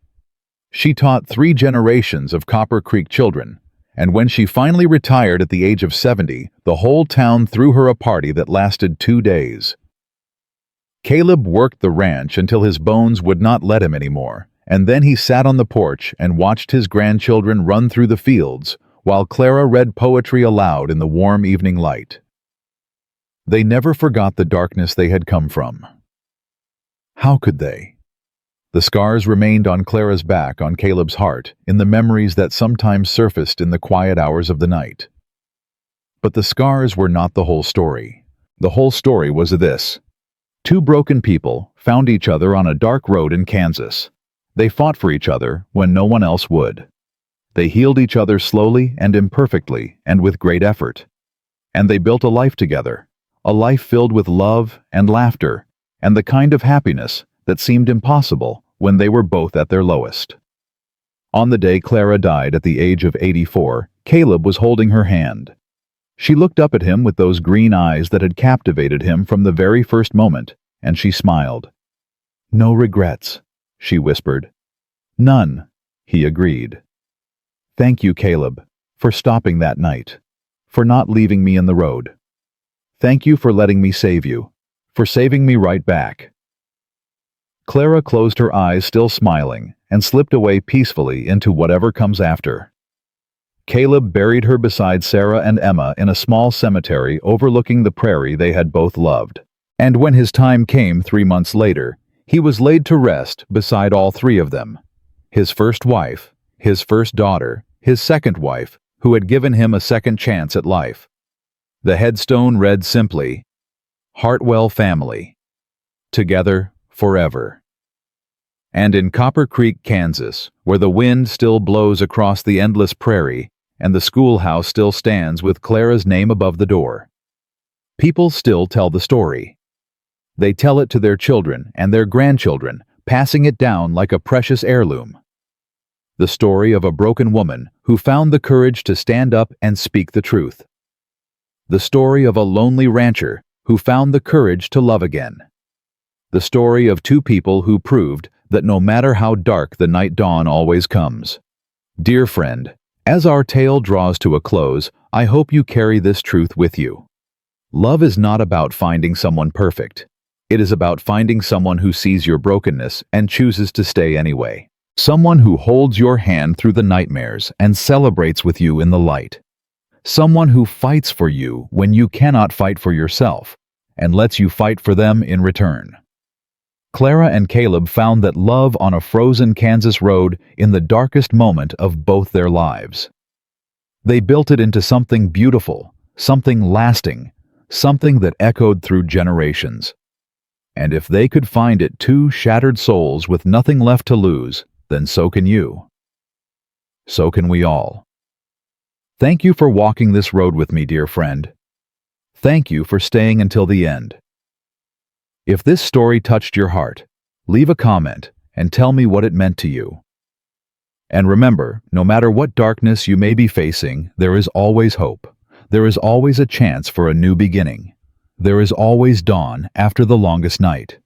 She taught 3 generations of Copper Creek children, and when she finally retired at the age of 70, the whole town threw her a party that lasted 2 days. Caleb worked the ranch until his bones would not let him anymore, and then he sat on the porch and watched his grandchildren run through the fields, while Clara read poetry aloud in the warm evening light. They never forgot the darkness they had come from. How could they? The scars remained on Clara's back, on Caleb's heart, in the memories that sometimes surfaced in the quiet hours of the night. But the scars were not the whole story. The whole story was this. 2 broken people found each other on a dark road in Kansas. They fought for each other when no one else would. They healed each other slowly and imperfectly and with great effort. And they built a life together. A life filled with love and laughter, and the kind of happiness that seemed impossible when they were both at their lowest. On the day Clara died at the age of 84, Caleb was holding her hand. She looked up at him with those green eyes that had captivated him from the very first moment, and she smiled. No regrets, she whispered. None, he agreed. Thank you, Caleb, for stopping that night, for not leaving me in the road. Thank you for letting me save you, for saving me right back. Clara closed her eyes, still smiling, and slipped away peacefully into whatever comes after. Caleb buried her beside Sarah and Emma in a small cemetery overlooking the prairie they had both loved. And when his time came 3 months later, he was laid to rest beside all three of them: his first wife, his first daughter, his second wife, who had given him a second chance at life. The headstone read simply, "Hartwell family. Together forever." And in Copper Creek, Kansas, where the wind still blows across the endless prairie and the schoolhouse still stands with Clara's name above the door, people still tell the story. They tell it to their children and their grandchildren, passing it down like a precious heirloom. The story of a broken woman who found the courage to stand up and speak the truth. The story of a lonely rancher who found the courage to love again. The story of two people who proved that no matter how dark the night dawn always comes. Dear friend, as our tale draws to a close, I hope you carry this truth with you. Love is not about finding someone perfect. It is about finding someone who sees your brokenness and chooses to stay anyway. Someone who holds your hand through the nightmares and celebrates with you in the light. Someone who fights for you when you cannot fight for yourself, and lets you fight for them in return. Clara and Caleb found that love on a frozen Kansas road in the darkest moment of both their lives. They built it into something beautiful, something lasting, something that echoed through generations. And if they could find it, two shattered souls with nothing left to lose, then so can you. So can we all. Thank you for walking this road with me, dear friend. Thank you for staying until the end. If this story touched your heart, leave a comment and tell me what it meant to you. And remember, no matter what darkness you may be facing, there is always hope. There is always a chance for a new beginning. There is always dawn after the longest night.